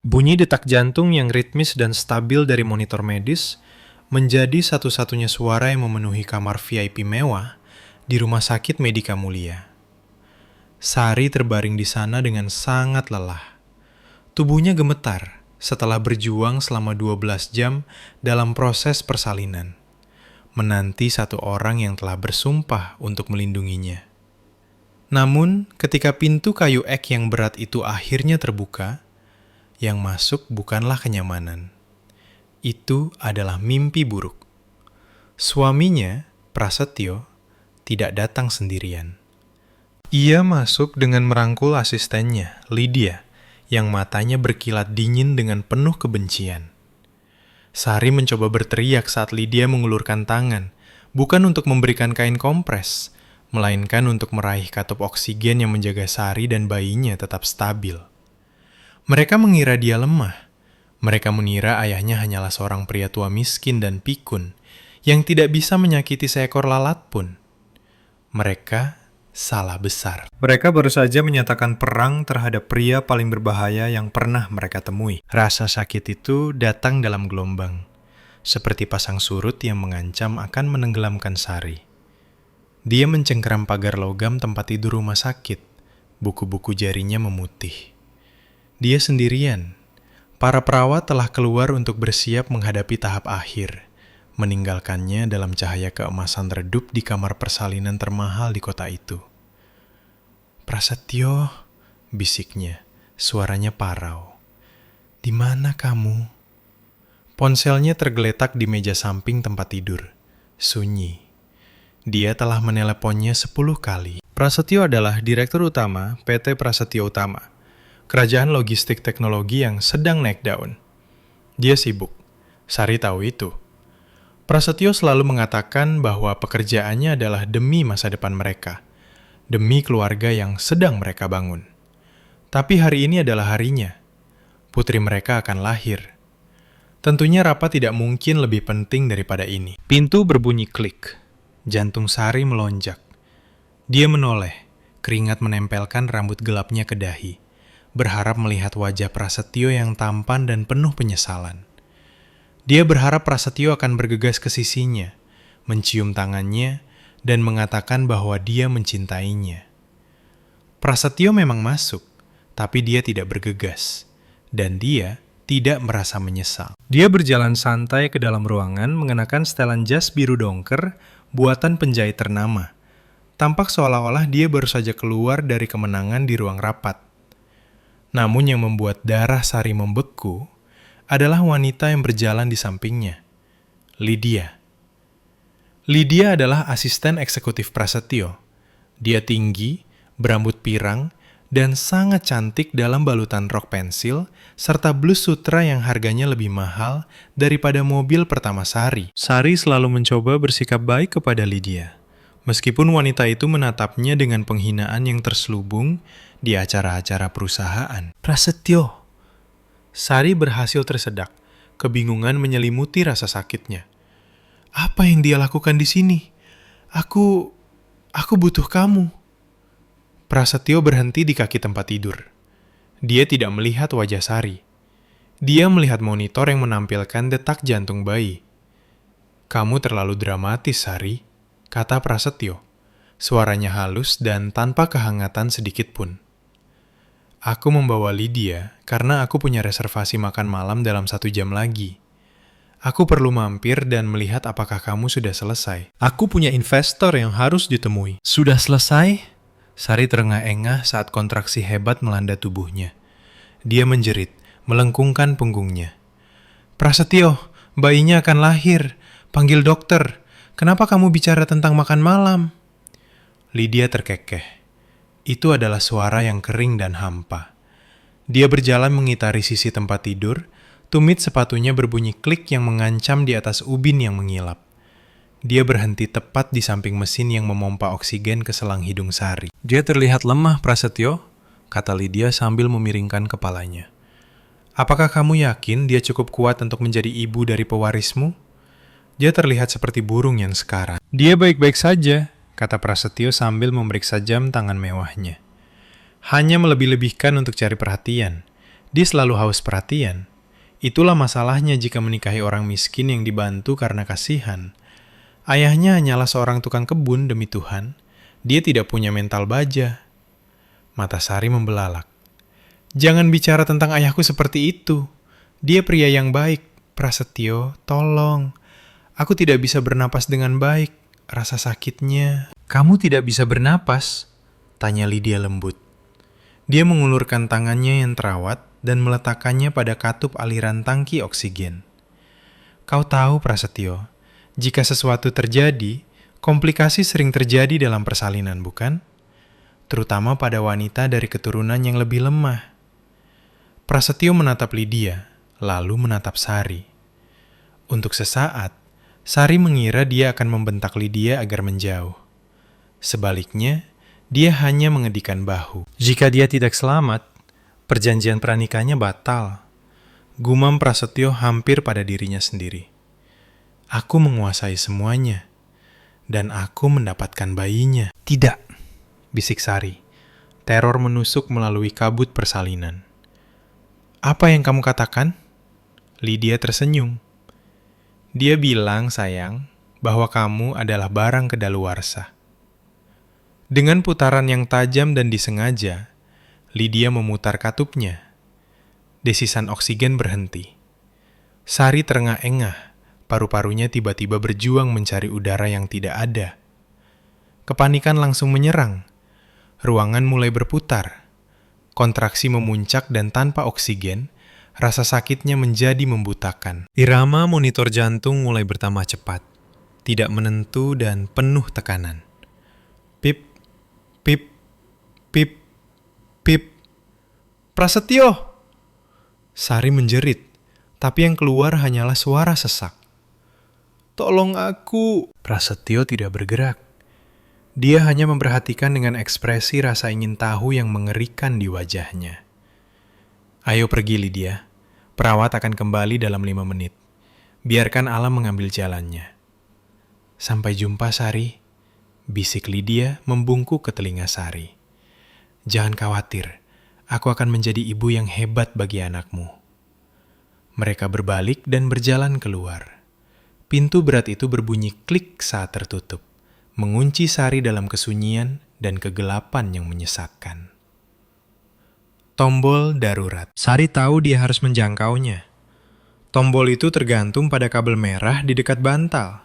Bunyi detak jantung yang ritmis dan stabil dari monitor medis menjadi satu-satunya suara yang memenuhi kamar VIP mewah di Rumah Sakit Medika Mulia. Sari terbaring di sana dengan sangat lelah. Tubuhnya gemetar setelah berjuang selama 12 jam dalam proses persalinan, menanti satu orang yang telah bersumpah untuk melindunginya. Namun, ketika pintu kayu ek yang berat itu akhirnya terbuka, yang masuk bukanlah kenyamanan. Itu adalah mimpi buruk. Suaminya, Prasetyo, tidak datang sendirian. Ia masuk dengan merangkul asistennya, Lydia, yang matanya berkilat dingin dengan penuh kebencian. Sari mencoba berteriak saat Lydia mengulurkan tangan, bukan untuk memberikan kain kompres, melainkan untuk meraih katup oksigen yang menjaga Sari dan bayinya tetap stabil. Mereka mengira dia lemah. Mereka mengira ayahnya hanyalah seorang pria tua miskin dan pikun, yang tidak bisa menyakiti seekor lalat pun. Mereka salah besar. Mereka baru saja menyatakan perang terhadap pria paling berbahaya yang pernah mereka temui. Rasa sakit itu datang dalam gelombang, seperti pasang surut yang mengancam akan menenggelamkan Sari. Dia mencengkeram pagar logam tempat tidur rumah sakit. Buku-buku jarinya memutih. Dia sendirian. Para perawat telah keluar untuk bersiap menghadapi tahap akhir, meninggalkannya dalam cahaya keemasan redup di kamar persalinan termahal di kota itu. "Prasetyo," bisiknya, suaranya parau. "Di mana kamu?" Ponselnya tergeletak di meja samping tempat tidur. Sunyi. Dia telah meneleponnya 10 kali. Prasetyo adalah direktur utama PT Prasetyo Utama, kerajaan logistik teknologi yang sedang naik daun. Dia sibuk. Sari tahu itu. Prasetyo selalu mengatakan bahwa pekerjaannya adalah demi masa depan mereka, demi keluarga yang sedang mereka bangun. Tapi hari ini adalah harinya. Putri mereka akan lahir. Tentunya rapat tidak mungkin lebih penting daripada ini. Pintu berbunyi klik. Jantung Sari melonjak. Dia menoleh, keringat menempelkan rambut gelapnya ke dahi, berharap melihat wajah Prasetyo yang tampan dan penuh penyesalan. Dia berharap Prasetyo akan bergegas ke sisinya, mencium tangannya, dan mengatakan bahwa dia mencintainya. Prasetyo memang masuk, tapi dia tidak bergegas, dan dia tidak merasa menyesal. Dia berjalan santai ke dalam ruangan mengenakan setelan jas biru dongker buatan penjahit ternama. Tampak seolah-olah dia baru saja keluar dari kemenangan di ruang rapat. Namun yang membuat darah Sari membeku adalah wanita yang berjalan di sampingnya, Lydia. Lydia adalah asisten eksekutif Prasetyo. Dia tinggi, berambut pirang, dan sangat cantik dalam balutan rok pensil serta blus sutra yang harganya lebih mahal daripada mobil pertama Sari. Sari selalu mencoba bersikap baik kepada Lydia, meskipun wanita itu menatapnya dengan penghinaan yang terselubung di acara-acara perusahaan. "Prasetyo." Sari berhasil tersedak, kebingungan menyelimuti rasa sakitnya. Apa yang dia lakukan di sini? Aku butuh kamu. Prasetyo berhenti di kaki tempat tidur. Dia tidak melihat wajah Sari. Dia melihat monitor yang menampilkan detak jantung bayi. "Kamu terlalu dramatis, Sari," kata Prasetyo. Suaranya halus dan tanpa kehangatan sedikit pun. "Aku membawa Lydia karena aku punya reservasi makan malam dalam 1 jam lagi. Aku perlu mampir dan melihat apakah kamu sudah selesai. Aku punya investor yang harus ditemui." "Sudah selesai?" Sari terengah-engah saat kontraksi hebat melanda tubuhnya. Dia menjerit, melengkungkan punggungnya. "Prasetyo, bayinya akan lahir. Panggil dokter. Kenapa kamu bicara tentang makan malam?" Lydia terkekeh. Itu adalah suara yang kering dan hampa. Dia berjalan mengitari sisi tempat tidur, tumit sepatunya berbunyi klik yang mengancam di atas ubin yang mengilap. Dia berhenti tepat di samping mesin yang memompa oksigen ke selang hidung Sari. "Dia terlihat lemah, Prasetyo," kata Lydia sambil memiringkan kepalanya. "Apakah kamu yakin dia cukup kuat untuk menjadi ibu dari pewarismu? Dia terlihat seperti burung yang sekarat." "Dia baik-baik saja," kata Prasetyo sambil memeriksa jam tangan mewahnya. "Hanya melebih-lebihkan untuk cari perhatian. Dia selalu haus perhatian. Itulah masalahnya jika menikahi orang miskin yang dibantu karena kasihan. Ayahnya hanyalah seorang tukang kebun demi Tuhan. Dia tidak punya mental baja. Mata Sari membelalak. Jangan bicara tentang ayahku seperti itu. Dia pria yang baik. Prasetyo, tolong. Aku tidak bisa bernapas dengan baik. Rasa sakitnya. Kamu tidak bisa bernapas? Tanya Lydia lembut. Dia mengulurkan tangannya yang terawat dan meletakkannya pada katup aliran tangki oksigen. Kau tahu, Prasetyo, jika sesuatu terjadi, komplikasi sering terjadi dalam persalinan, bukan? Terutama pada wanita dari keturunan yang lebih lemah. Prasetyo menatap Lydia, lalu menatap Sari. Untuk sesaat, Sari mengira dia akan membentak Lydia agar menjauh. Sebaliknya, dia hanya mengedikan bahu. Jika dia tidak selamat, perjanjian pernikahannya batal. Gumam Prasetyo hampir pada dirinya sendiri. Aku menguasai semuanya, dan aku mendapatkan bayinya. Tidak, bisik Sari. Teror menusuk melalui kabut persalinan. Apa yang kamu katakan? Lydia tersenyum. Dia bilang, sayang, bahwa kamu adalah barang kedaluarsa. Dengan putaran yang tajam dan disengaja, Lydia memutar katupnya. Desisan oksigen berhenti. Sari terengah-engah, paru-parunya tiba-tiba berjuang mencari udara yang tidak ada. Kepanikan langsung menyerang. Ruangan mulai berputar. Kontraksi memuncak dan tanpa oksigen, rasa sakitnya menjadi membutakan. Irama monitor jantung mulai bertambah cepat, tidak menentu dan penuh tekanan. Pip, pip, pip, pip. Prasetyo! Sari menjerit, tapi yang keluar hanyalah suara sesak. Tolong aku! Prasetyo tidak bergerak. Dia hanya memperhatikan dengan ekspresi rasa ingin tahu yang mengerikan di wajahnya. Ayo pergi, Lydia. Perawat akan kembali dalam 5 menit. Biarkan alam mengambil jalannya. Sampai jumpa, Sari. Bisik Lydia membungkuk ke telinga Sari. Jangan khawatir, aku akan menjadi ibu yang hebat bagi anakmu. Mereka berbalik dan berjalan keluar. Pintu berat itu berbunyi klik saat tertutup, mengunci Sari dalam kesunyian dan kegelapan yang menyesakkan. Tombol darurat. Sari tahu dia harus menjangkaunya. Tombol itu tergantung pada kabel merah di dekat bantal.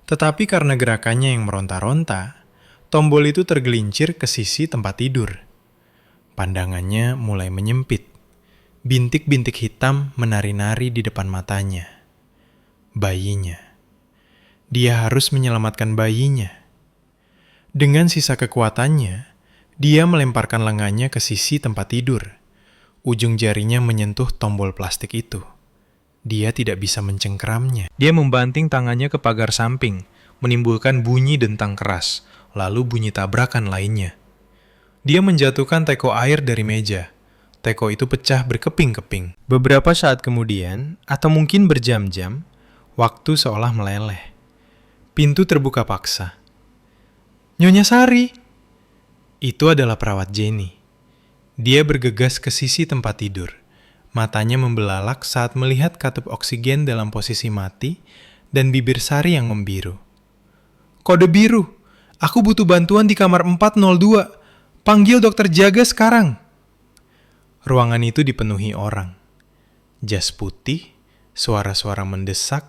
Tetapi karena gerakannya yang meronta-ronta, tombol itu tergelincir ke sisi tempat tidur. Pandangannya mulai menyempit. Bintik-bintik hitam menari-nari di depan matanya. Bayinya. Dia harus menyelamatkan bayinya. Dengan sisa kekuatannya, dia melemparkan lengannya ke sisi tempat tidur. Ujung jarinya menyentuh tombol plastik itu. Dia tidak bisa mencengkeramnya. Dia membanting tangannya ke pagar samping, menimbulkan bunyi dentang keras, lalu bunyi tabrakan lainnya. Dia menjatuhkan teko air dari meja. Teko itu pecah berkeping-keping. Beberapa saat kemudian, atau mungkin berjam-jam, waktu seolah meleleh. Pintu terbuka paksa. Nyonya Sari! Itu adalah perawat Jenny. Dia bergegas ke sisi tempat tidur. Matanya membelalak saat melihat katup oksigen dalam posisi mati dan bibir Sari yang membiru. Kode biru! Aku butuh bantuan di kamar 402. Panggil dokter jaga sekarang. Ruangan itu dipenuhi orang. Jas putih, suara-suara mendesak,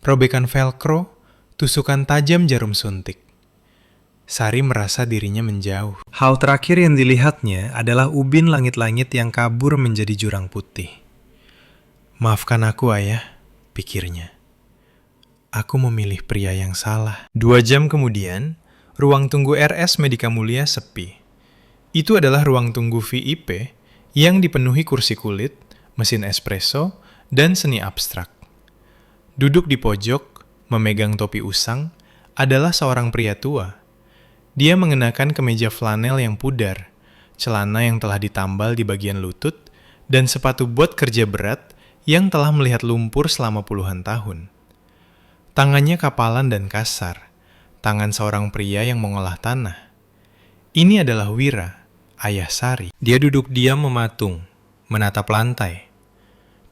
robekan velcro, tusukan tajam jarum suntik. Sari merasa dirinya menjauh. Hal terakhir yang dilihatnya adalah ubin langit-langit yang kabur menjadi jurang putih. Maafkan aku, Ayah, pikirnya. Aku memilih pria yang salah. 2 jam kemudian, ruang tunggu RS Medika Mulia sepi. Itu adalah ruang tunggu VIP yang dipenuhi kursi kulit, mesin espresso, dan seni abstrak. Duduk di pojok, memegang topi usang, adalah seorang pria tua. Dia mengenakan kemeja flanel yang pudar, celana yang telah ditambal di bagian lutut, dan sepatu bot kerja berat yang telah melihat lumpur selama puluhan tahun. Tangannya kapalan dan kasar, tangan seorang pria yang mengolah tanah. Ini adalah Wira, ayah Sari. Dia duduk diam mematung, menatap lantai.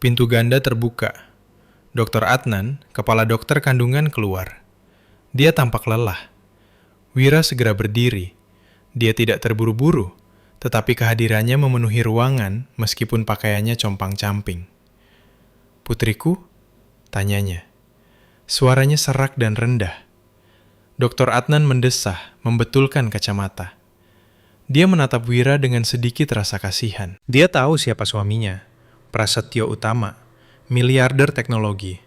Pintu ganda terbuka. Dr. Adnan, kepala dokter kandungan, keluar. Dia tampak lelah. Wira segera berdiri. Dia tidak terburu-buru, tetapi kehadirannya memenuhi ruangan meskipun pakaiannya compang-camping. "Putriku?" tanyanya. Suaranya serak dan rendah. Dr. Adnan mendesah, membetulkan kacamata. Dia menatap Wira dengan sedikit rasa kasihan. Dia tahu siapa suaminya, Prasetyo Utama, miliarder teknologi.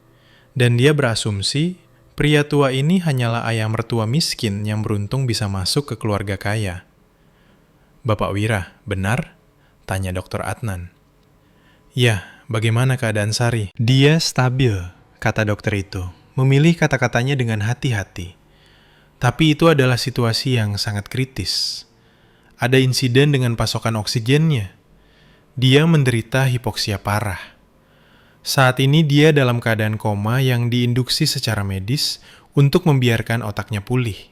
Dan dia berasumsi pria tua ini hanyalah ayah mertua miskin yang beruntung bisa masuk ke keluarga kaya. "Bapak Wira, benar?" tanya Dr. Adnan. "Ya, bagaimana keadaan Sari?" "Dia stabil," kata dokter itu, memilih kata-katanya dengan hati-hati. Tapi itu adalah situasi yang sangat kritis. Ada insiden dengan pasokan oksigennya. Dia menderita hipoksia parah. Saat ini dia dalam keadaan koma yang diinduksi secara medis untuk membiarkan otaknya pulih.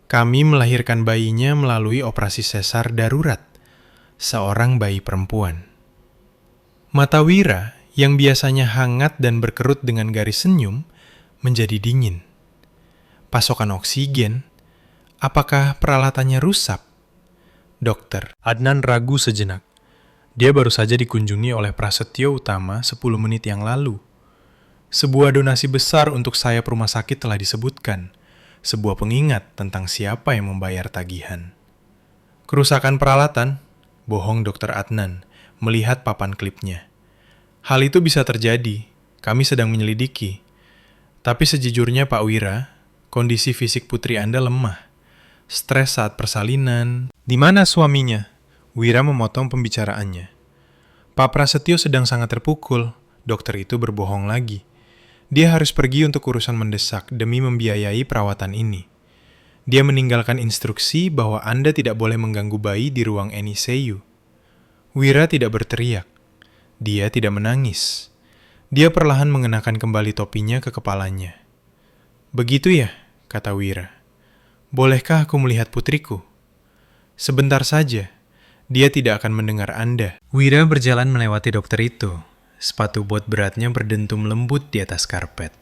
Kami melahirkan bayinya melalui operasi sesar darurat, seorang bayi perempuan. Mata Wira, yang biasanya hangat dan berkerut dengan garis senyum, menjadi dingin. Pasokan oksigen? Apakah peralatannya rusak? Dokter Adnan ragu sejenak. Dia baru saja dikunjungi oleh Prasetyo Utama 10 menit yang lalu. Sebuah donasi besar untuk sayap rumah sakit telah disebutkan. Sebuah pengingat tentang siapa yang membayar tagihan. "Kerusakan peralatan?" bohong Dr. Adnan, melihat papan klipnya. "Hal itu bisa terjadi. Kami sedang menyelidiki. Tapi sejujurnya Pak Wira, kondisi fisik putri Anda lemah. Stres saat persalinan." "Di mana suaminya?" Wira memotong pembicaraannya. "Pak Prasetyo sedang sangat terpukul." Dokter itu berbohong lagi. Dia harus pergi untuk urusan mendesak demi membiayai perawatan ini. Dia meninggalkan instruksi bahwa Anda tidak boleh mengganggu bayi di ruang NICU. Wira tidak berteriak. Dia tidak menangis. Dia perlahan mengenakan kembali topinya ke kepalanya. "Begitu ya?" kata Wira. "Bolehkah aku melihat putriku?" "Sebentar saja. Dia tidak akan mendengar Anda." Wira berjalan melewati dokter itu. Sepatu bot beratnya berdentum lembut di atas karpet.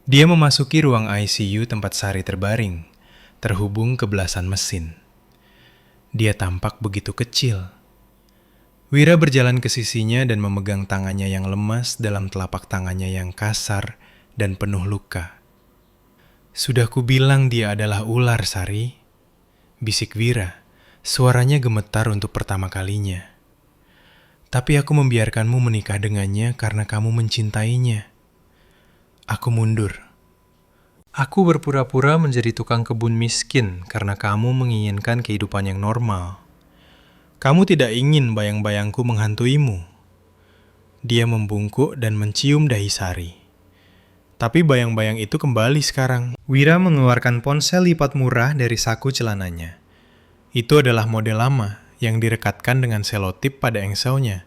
Dia memasuki ruang ICU tempat Sari terbaring, terhubung ke belasan mesin. Dia tampak begitu kecil. Wira berjalan ke sisinya dan memegang tangannya yang lemas dalam telapak tangannya yang kasar dan penuh luka. "Sudah kubilang dia adalah ular, Sari," bisik Wira. Suaranya gemetar untuk pertama kalinya. "Tapi aku membiarkanmu menikah dengannya karena kamu mencintainya." Aku mundur. "Aku berpura-pura menjadi tukang kebun miskin karena kamu menginginkan kehidupan yang normal. Kamu tidak ingin bayang-bayangku menghantuimu." Dia membungkuk dan mencium dahi Sari. Tapi bayang-bayang itu kembali sekarang. Wira mengeluarkan ponsel lipat murah dari saku celananya. Itu adalah model lama yang direkatkan dengan selotip pada engselnya.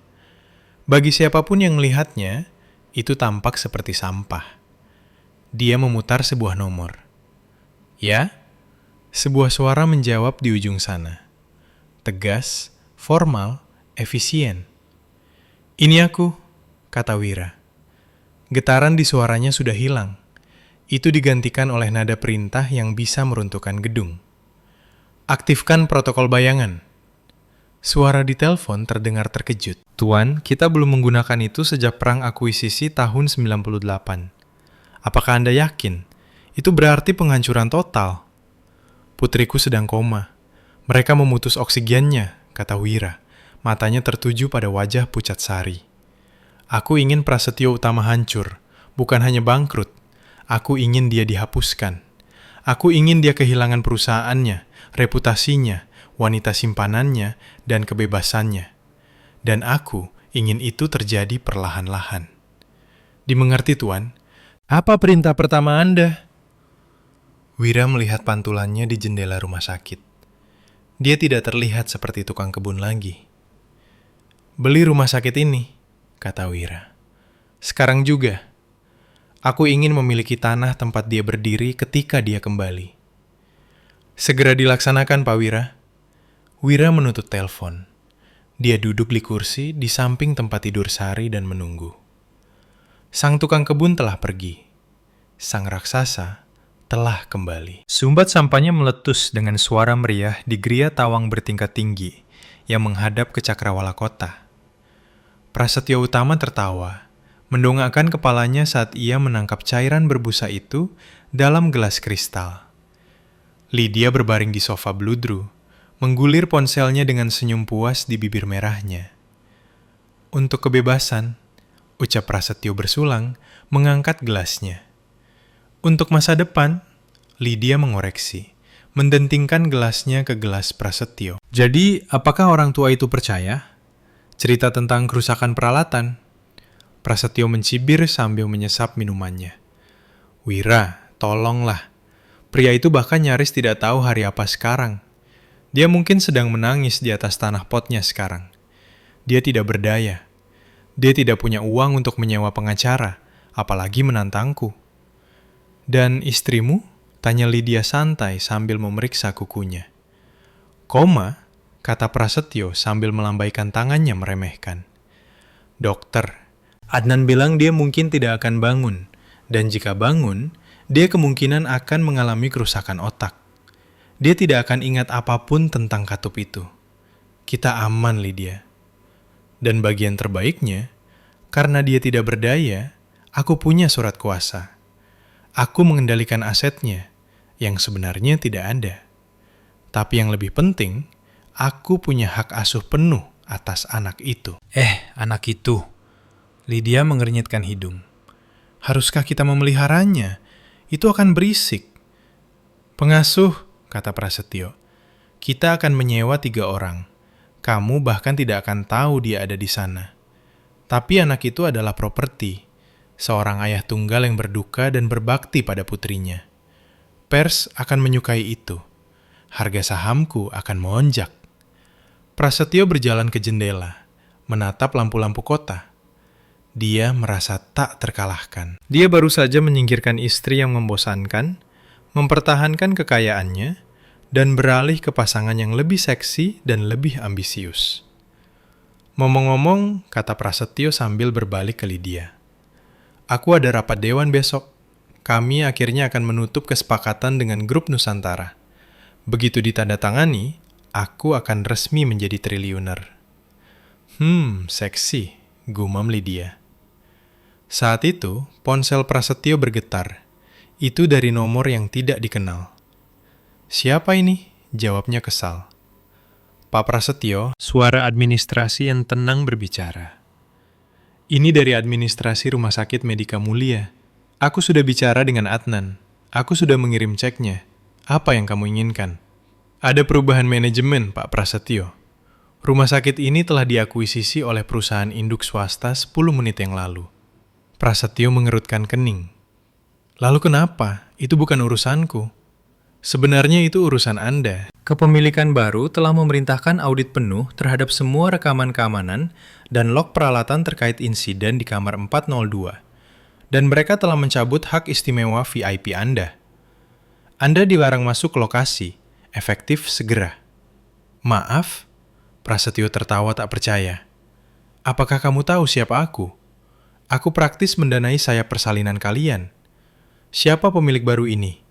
Bagi siapapun yang melihatnya, itu tampak seperti sampah. Dia memutar sebuah nomor. "Ya?" Sebuah suara menjawab di ujung sana. Tegas, formal, efisien. "Ini aku," kata Wira. Getaran di suaranya sudah hilang. Itu digantikan oleh nada perintah yang bisa meruntuhkan gedung. "Aktifkan protokol bayangan." Suara di telepon terdengar terkejut. "Tuan, kita belum menggunakan itu sejak perang akuisisi tahun 98. Apakah Anda yakin? Itu berarti penghancuran total." "Putriku sedang koma. Mereka memutus oksigennya," kata Wira. Matanya tertuju pada wajah pucat Sari. "Aku ingin Prasetyo Utama hancur, bukan hanya bangkrut. Aku ingin dia dihapuskan. Aku ingin dia kehilangan perusahaannya, reputasinya, wanita simpanannya, dan kebebasannya. Dan aku ingin itu terjadi perlahan-lahan." "Dimengerti, Tuan. Apa perintah pertama Anda?" Wira melihat pantulannya di jendela rumah sakit. Dia tidak terlihat seperti tukang kebun lagi. "Beli rumah sakit ini," kata Wira. "Sekarang juga. Aku ingin memiliki tanah tempat dia berdiri ketika dia kembali." "Segera dilaksanakan, Pak Wira." Wira menutup telepon. Dia duduk di kursi di samping tempat tidur Sari dan menunggu. Sang tukang kebun telah pergi. Sang raksasa telah kembali. Sumbat sampahnya meletus dengan suara meriah di geria tawang bertingkat tinggi yang menghadap ke cakrawala kota. Prasetyo Utama tertawa, mendongakkan kepalanya saat ia menangkap cairan berbusa itu dalam gelas kristal. Lydia berbaring di sofa bludru, menggulir ponselnya dengan senyum puas di bibir merahnya. Untuk kebebasan, ucap Prasetyo bersulang, mengangkat gelasnya. Untuk masa depan, Lydia mengoreksi, mendentingkan gelasnya ke gelas Prasetyo. Jadi, apakah orang tua itu percaya? Cerita tentang kerusakan peralatan? Prasetyo mencibir sambil menyesap minumannya. Wira, tolonglah. Pria itu bahkan nyaris tidak tahu hari apa sekarang. Dia mungkin sedang menangis di atas tanah potnya sekarang. Dia tidak berdaya. Dia tidak punya uang untuk menyewa pengacara, apalagi menantangku. Dan istrimu? Tanya Lydia santai sambil memeriksa kukunya. Koma, kata Prasetyo sambil melambaikan tangannya meremehkan. Dokter, Adnan bilang dia mungkin tidak akan bangun, dan jika bangun, dia kemungkinan akan mengalami kerusakan otak. Dia tidak akan ingat apapun tentang katup itu. Kita aman, Lydia. Dan bagian terbaiknya, karena dia tidak berdaya, aku punya surat kuasa. Aku mengendalikan asetnya, yang sebenarnya tidak ada. Tapi yang lebih penting, aku punya hak asuh penuh atas anak itu. Anak itu. Lydia mengernyitkan hidung. Haruskah kita memeliharanya? Itu akan berisik. Pengasuh, kata Prasetyo. Kita akan menyewa 3 orang. Kamu bahkan tidak akan tahu dia ada di sana. Tapi anak itu adalah properti. Seorang ayah tunggal yang berduka dan berbakti pada putrinya. Pers akan menyukai itu. Harga sahamku akan melonjak. Prasetyo berjalan ke jendela, menatap lampu-lampu kota. Dia merasa tak terkalahkan. Dia baru saja menyingkirkan istri yang membosankan, mempertahankan kekayaannya, dan beralih ke pasangan yang lebih seksi dan lebih ambisius. Ngomong-ngomong, kata Prasetyo sambil berbalik ke Lydia. Aku ada rapat dewan besok. Kami akhirnya akan menutup kesepakatan dengan grup Nusantara. Begitu ditandatangani, aku akan resmi menjadi triliuner. Seksi, gumam Lydia. Saat itu, ponsel Prasetyo bergetar. Itu dari nomor yang tidak dikenal. Siapa ini? Jawabnya kesal. Pak Prasetyo, suara administrasi yang tenang berbicara. Ini dari administrasi Rumah Sakit Medika Mulia. Aku sudah bicara dengan Adnan. Aku sudah mengirim ceknya. Apa yang kamu inginkan? Ada perubahan manajemen, Pak Prasetyo. Rumah sakit ini telah diakuisisi oleh perusahaan induk swasta 10 menit yang lalu. Prasetyo mengerutkan kening. Lalu kenapa? Itu bukan urusanku. Sebenarnya itu urusan Anda. Kepemilikan baru telah memerintahkan audit penuh terhadap semua rekaman keamanan dan log peralatan terkait insiden di kamar 402. Dan mereka telah mencabut hak istimewa VIP Anda. Anda dilarang masuk ke lokasi, efektif segera. Maaf? Prasetyo tertawa tak percaya. Apakah kamu tahu siapa aku? Aku praktis mendanai sayap persalinan kalian. Siapa pemilik baru ini?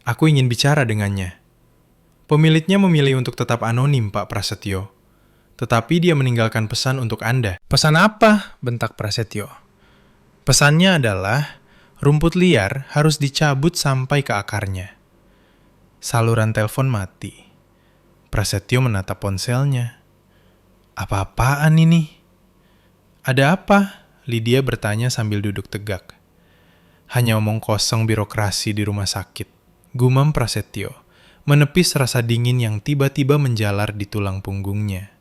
Aku ingin bicara dengannya. Pemiliknya memilih untuk tetap anonim, Pak Prasetyo. Tetapi dia meninggalkan pesan untuk Anda. Pesan apa? Bentak Prasetyo. Pesannya adalah, rumput liar harus dicabut sampai ke akarnya. Saluran telepon mati. Prasetyo menatap ponselnya. Apa-apaan ini? Ada apa? Lydia bertanya sambil duduk tegak. Hanya omong kosong birokrasi di rumah sakit. Gumam Prasetyo, menepis rasa dingin yang tiba-tiba menjalar di tulang punggungnya.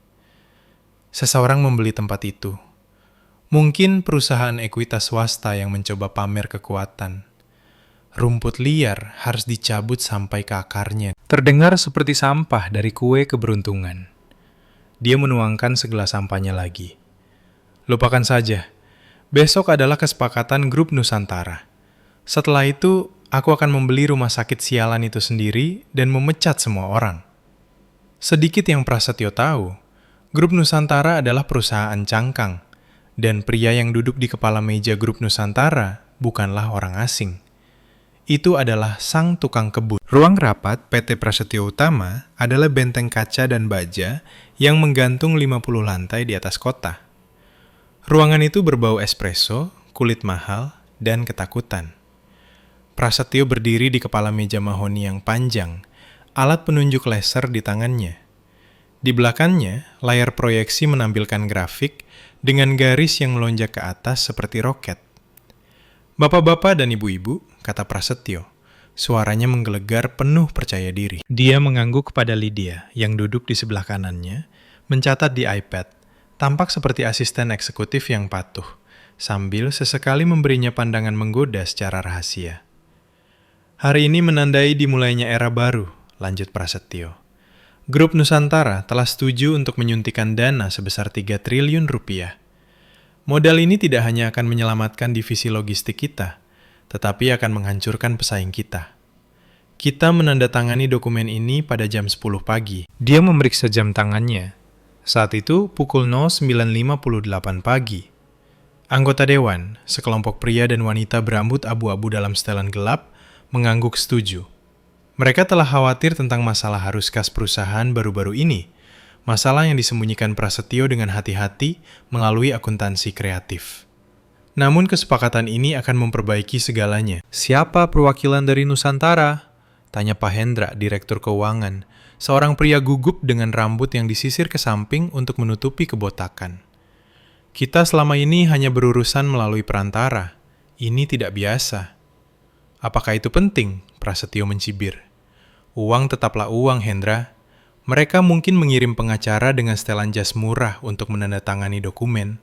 Seseorang membeli tempat itu. Mungkin perusahaan ekuitas swasta yang mencoba pamer kekuatan. Rumput liar harus dicabut sampai ke akarnya. Terdengar seperti sampah dari kue keberuntungan. Dia menuangkan segelas sampahnya lagi. Lupakan saja. Besok adalah kesepakatan grup Nusantara. Setelah itu, aku akan membeli rumah sakit sialan itu sendiri dan memecat semua orang. Sedikit yang Prasetyo tahu, Grup Nusantara adalah perusahaan cangkang, dan pria yang duduk di kepala meja Grup Nusantara bukanlah orang asing. Itu adalah sang tukang kebun. Ruang rapat PT Prasetyo Utama adalah benteng kaca dan baja yang menggantung 50 lantai di atas kota. Ruangan itu berbau espresso, kulit mahal, dan ketakutan. Prasetyo berdiri di kepala meja mahoni yang panjang, alat penunjuk laser di tangannya. Di belakangnya, layar proyeksi menampilkan grafik dengan garis yang melonjak ke atas seperti roket. Bapak-bapak dan ibu-ibu, kata Prasetyo. Suaranya menggelegar penuh percaya diri. Dia mengangguk kepada Lydia yang duduk di sebelah kanannya, mencatat di iPad, tampak seperti asisten eksekutif yang patuh, sambil sesekali memberinya pandangan menggoda secara rahasia. Hari ini menandai dimulainya era baru, lanjut Prasetyo. Grup Nusantara telah setuju untuk menyuntikkan dana sebesar 3 triliun rupiah. Modal ini tidak hanya akan menyelamatkan divisi logistik kita, tetapi akan menghancurkan pesaing kita. Kita menandatangani dokumen ini pada jam 10 pagi. Dia memeriksa jam tangannya. Saat itu pukul 09.58 pagi. Anggota dewan, sekelompok pria dan wanita berambut abu-abu dalam setelan gelap, mengangguk setuju. Mereka telah khawatir tentang masalah arus kas perusahaan baru-baru ini, masalah yang disembunyikan Prasetyo dengan hati-hati melalui akuntansi kreatif. Namun kesepakatan ini akan memperbaiki segalanya. Siapa perwakilan dari Nusantara? Tanya Pak Hendra, Direktur Keuangan, seorang pria gugup dengan rambut yang disisir ke samping untuk menutupi kebotakan. Kita selama ini hanya berurusan melalui perantara. Ini tidak biasa. Apakah itu penting? Prasetyo mencibir. Uang tetaplah uang, Hendra. Mereka mungkin mengirim pengacara dengan setelan jas murah untuk menandatangani dokumen.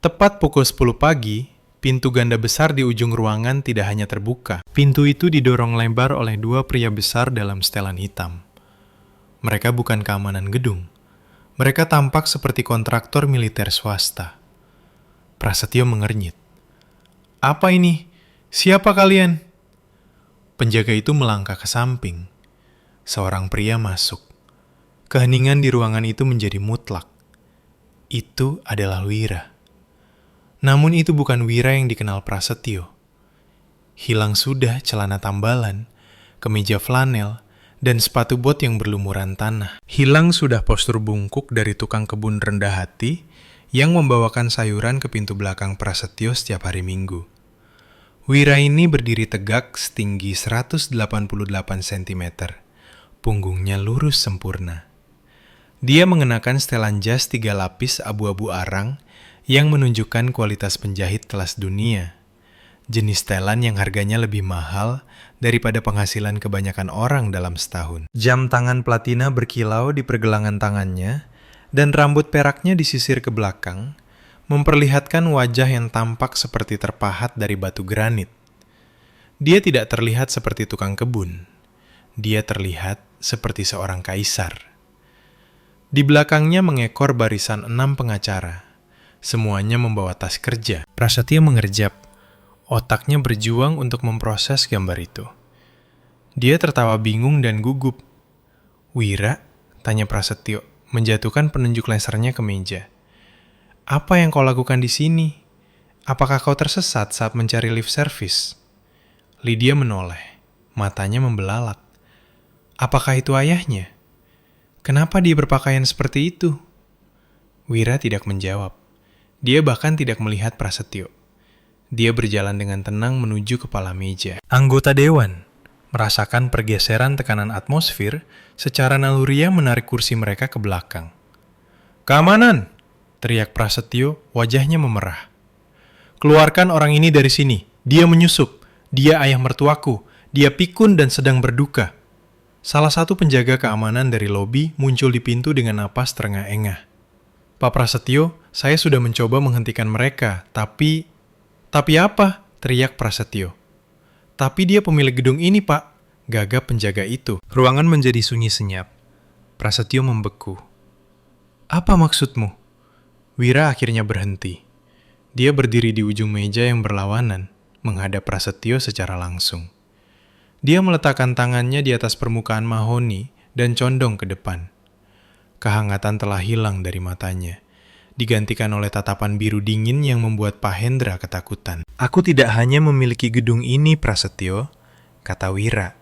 Tepat pukul 10 pagi, pintu ganda besar di ujung ruangan tidak hanya terbuka. Pintu itu didorong lebar oleh 2 pria besar dalam setelan hitam. Mereka bukan keamanan gedung. Mereka tampak seperti kontraktor militer swasta. Prasetyo mengernyit. Apa ini? Siapa kalian? Penjaga itu melangkah ke samping. Seorang pria masuk. Keheningan di ruangan itu menjadi mutlak. Itu adalah Wira. Namun itu bukan Wira yang dikenal Prasetyo. Hilang sudah celana tambalan, kemeja flanel, dan sepatu bot yang berlumuran tanah. Hilang sudah postur bungkuk dari tukang kebun rendah hati yang membawakan sayuran ke pintu belakang Prasetyo setiap hari Minggu. Wira ini berdiri tegak setinggi 188 cm. Punggungnya lurus sempurna. Dia mengenakan setelan jas 3 lapis abu-abu arang yang menunjukkan kualitas penjahit kelas dunia. Jenis setelan yang harganya lebih mahal daripada penghasilan kebanyakan orang dalam setahun. Jam tangan platina berkilau di pergelangan tangannya, dan rambut peraknya disisir ke belakang, memperlihatkan wajah yang tampak seperti terpahat dari batu granit. Dia tidak terlihat seperti tukang kebun. Dia terlihat seperti seorang kaisar. Di belakangnya mengekor barisan 6 pengacara. Semuanya membawa tas kerja. Prasetyo mengerjap. Otaknya berjuang untuk memproses gambar itu. Dia tertawa bingung dan gugup. Wira? Tanya Prasetyo, menjatuhkan penunjuk lasernya ke meja. Apa yang kau lakukan di sini? Apakah kau tersesat saat mencari lift service? Lydia menoleh, matanya membelalak. Apakah itu ayahnya? Kenapa dia berpakaian seperti itu? Wira tidak menjawab. Dia bahkan tidak melihat Prasetyo. Dia berjalan dengan tenang menuju kepala meja. Anggota dewan merasakan pergeseran tekanan atmosfer secara naluriah menarik kursi mereka ke belakang. Keamanan! Teriak Prasetyo, wajahnya memerah. Keluarkan orang ini dari sini. Dia menyusup. Dia ayah mertuaku. Dia pikun dan sedang berduka. Salah satu penjaga keamanan dari lobi muncul di pintu dengan napas terengah-engah. Pak Prasetyo, saya sudah mencoba menghentikan mereka, tapi... Tapi apa? Teriak Prasetyo. Tapi dia pemilik gedung ini, Pak. Gagap penjaga itu. Ruangan menjadi sunyi senyap. Prasetyo membeku. Apa maksudmu? Wira akhirnya berhenti. Dia berdiri di ujung meja yang berlawanan, menghadap Prasetyo secara langsung. Dia meletakkan tangannya di atas permukaan mahoni dan condong ke depan. Kehangatan telah hilang dari matanya, digantikan oleh tatapan biru dingin yang membuat Pak Hendra ketakutan. "Aku tidak hanya memiliki gedung ini, Prasetyo," kata Wira.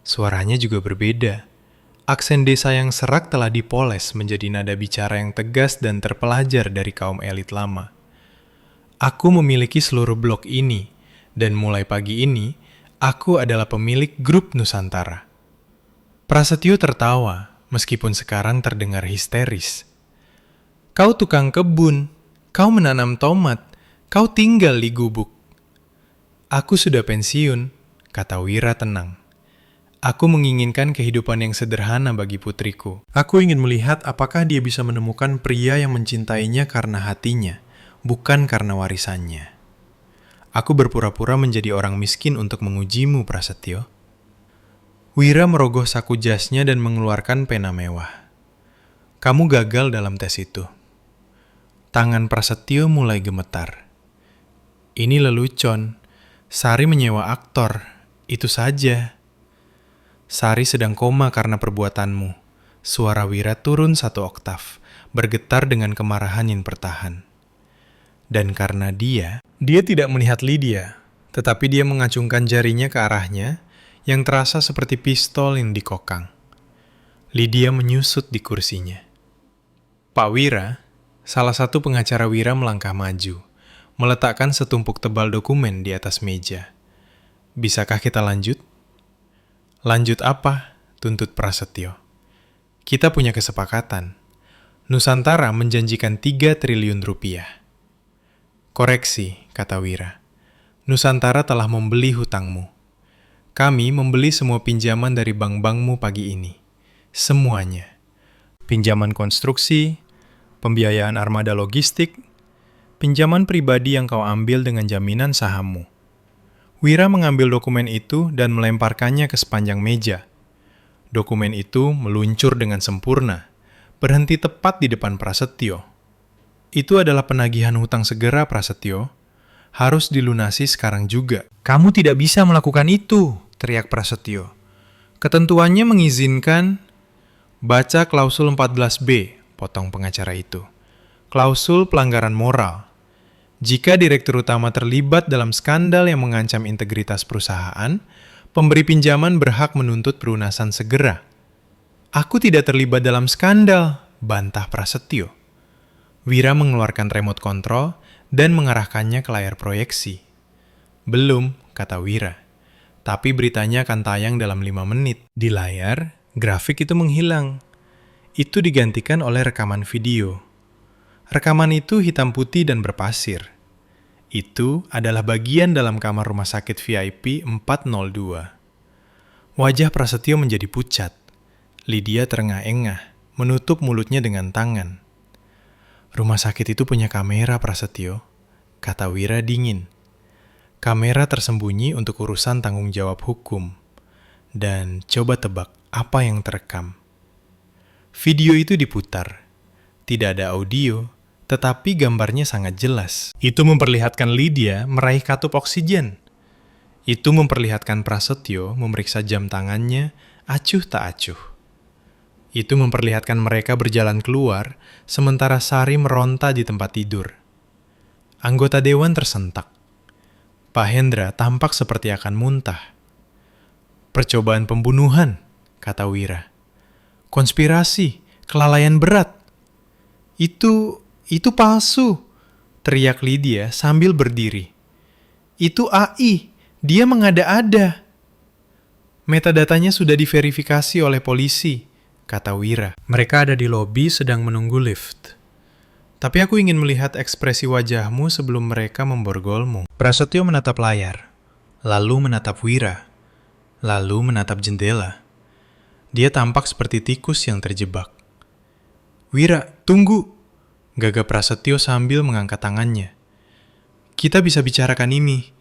Suaranya juga berbeda. Aksen desa yang serak telah dipoles menjadi nada bicara yang tegas dan terpelajar dari kaum elit lama. "Aku memiliki seluruh blok ini, dan mulai pagi ini, aku adalah pemilik grup Nusantara." Prasetyo tertawa, meskipun sekarang terdengar histeris. "Kau tukang kebun, kau menanam tomat, kau tinggal di gubuk." "Aku sudah pensiun," kata Wira tenang. "Aku menginginkan kehidupan yang sederhana bagi putriku. Aku ingin melihat apakah dia bisa menemukan pria yang mencintainya karena hatinya, bukan karena warisannya. Aku berpura-pura menjadi orang miskin untuk mengujimu, Prasetyo." Wira merogoh saku jasnya dan mengeluarkan pena mewah. "Kamu gagal dalam tes itu." Tangan Prasetyo mulai gemetar. "Ini lelucon. Sari menyewa aktor. Itu saja." "Sari sedang koma karena perbuatanmu." Suara Wira turun 1 oktav, bergetar dengan kemarahan yang bertahan. Dan karena dia tidak melihat Lydia, tetapi dia mengacungkan jarinya ke arahnya, yang terasa seperti pistol yang dikokang. Lydia menyusut di kursinya. Pak Wira, salah satu pengacara Wira melangkah maju, meletakkan setumpuk tebal dokumen di atas meja. "Bisakah kita lanjut?" "Lanjut apa?" tuntut Prasetyo. "Kita punya kesepakatan. Nusantara menjanjikan 3 triliun rupiah. "Koreksi," kata Wira. "Nusantara telah membeli hutangmu. Kami membeli semua pinjaman dari bank-bankmu pagi ini. Semuanya. Pinjaman konstruksi, pembiayaan armada logistik, pinjaman pribadi yang kau ambil dengan jaminan sahammu." Wira mengambil dokumen itu dan melemparkannya ke sepanjang meja. Dokumen itu meluncur dengan sempurna, berhenti tepat di depan Prasetyo. "Itu adalah penagihan hutang segera, Prasetyo. Harus dilunasi sekarang juga." "Kamu tidak bisa melakukan itu," teriak Prasetyo. "Ketentuannya mengizinkan..." "Baca klausul 14B, potong pengacara itu. "Klausul pelanggaran moral. Jika direktur utama terlibat dalam skandal yang mengancam integritas perusahaan, pemberi pinjaman berhak menuntut pelunasan segera." "Aku tidak terlibat dalam skandal," bantah Prasetyo. Wira mengeluarkan remote control dan mengarahkannya ke layar proyeksi. "Belum," kata Wira. "Tapi beritanya akan tayang dalam 5 menit." Di layar, grafik itu menghilang. Itu digantikan oleh rekaman video. Rekaman itu hitam putih dan berpasir. Itu adalah bagian dalam kamar rumah sakit VIP 402. Wajah Prasetyo menjadi pucat. Lydia terengah-engah, menutup mulutnya dengan tangan. "Rumah sakit itu punya kamera, Prasetyo," kata Wira dingin. "Kamera tersembunyi untuk urusan tanggung jawab hukum. Dan coba tebak apa yang terekam." Video itu diputar. Tidak ada audio, tetapi gambarnya sangat jelas. Itu memperlihatkan Lydia meraih katup oksigen. Itu memperlihatkan Prasetyo memeriksa jam tangannya, acuh tak acuh. Itu memperlihatkan mereka berjalan keluar, sementara Sari meronta di tempat tidur. Anggota dewan tersentak. Pak Hendra tampak seperti akan muntah. "Percobaan pembunuhan," kata Wira. "Konspirasi, kelalaian berat." Itu palsu," teriak Lydia sambil berdiri. "Itu AI, dia mengada-ada." "Metadatanya sudah diverifikasi oleh polisi," kata Wira. "Mereka ada di lobi sedang menunggu lift. Tapi aku ingin melihat ekspresi wajahmu sebelum mereka memborgolmu." Prasetyo menatap layar, lalu menatap Wira, lalu menatap jendela. Dia tampak seperti tikus yang terjebak. "Wira, tunggu!" gagap Prasetyo sambil mengangkat tangannya. "Kita bisa bicarakan ini.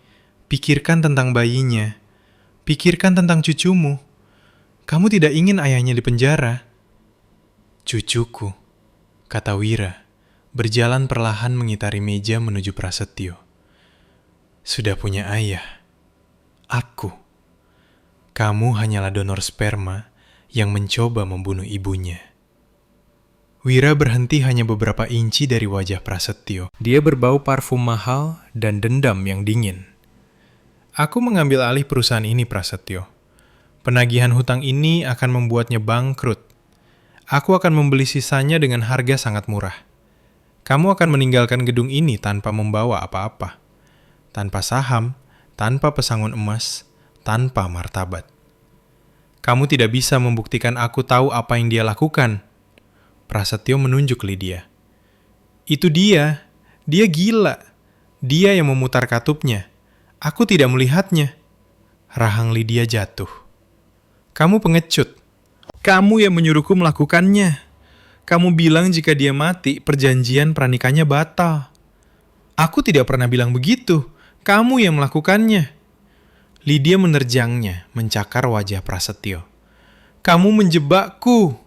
Pikirkan tentang bayinya. Pikirkan tentang cucumu. Kamu tidak ingin ayahnya dipenjara." "Cucuku," kata Wira, berjalan perlahan mengitari meja menuju Prasetyo. "Sudah punya ayah. Aku. Kamu hanyalah donor sperma yang mencoba membunuh ibunya." Wira berhenti hanya beberapa inci dari wajah Prasetyo. Dia berbau parfum mahal dan dendam yang dingin. Aku mengambil alih perusahaan ini, Prasetyo. Penagihan hutang ini akan membuatnya bangkrut. Aku akan membeli sisanya dengan harga sangat murah. Kamu akan meninggalkan gedung ini tanpa membawa apa-apa. Tanpa saham, tanpa pesangon emas, tanpa martabat. Kamu tidak bisa membuktikan aku tahu apa yang dia lakukan. Prasetyo menunjuk Lydia. Itu dia. Dia gila. Dia yang memutar katupnya. Aku tidak melihatnya. Rahang Lydia jatuh. Kamu pengecut. Kamu yang menyuruhku melakukannya. Kamu bilang jika dia mati, perjanjian pernikahannya batal. Aku tidak pernah bilang begitu. Kamu yang melakukannya. Lydia menerjangnya, mencakar wajah Prasetyo. Kamu menjebakku.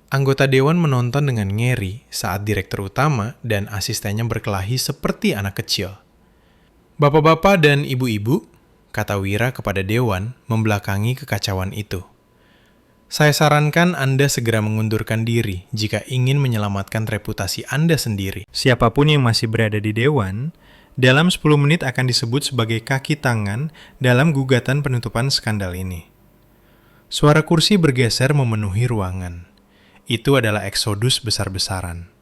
Anggota dewan menonton dengan ngeri saat direktur utama dan asistennya berkelahi seperti anak kecil. Bapak-bapak dan ibu-ibu, kata Wira kepada dewan membelakangi kekacauan itu. Saya sarankan Anda segera mengundurkan diri jika ingin menyelamatkan reputasi Anda sendiri. Siapapun yang masih berada di dewan, dalam 10 menit akan disebut sebagai kaki tangan dalam gugatan penutupan skandal ini. Suara kursi bergeser memenuhi ruangan. Itu adalah eksodus besar-besaran.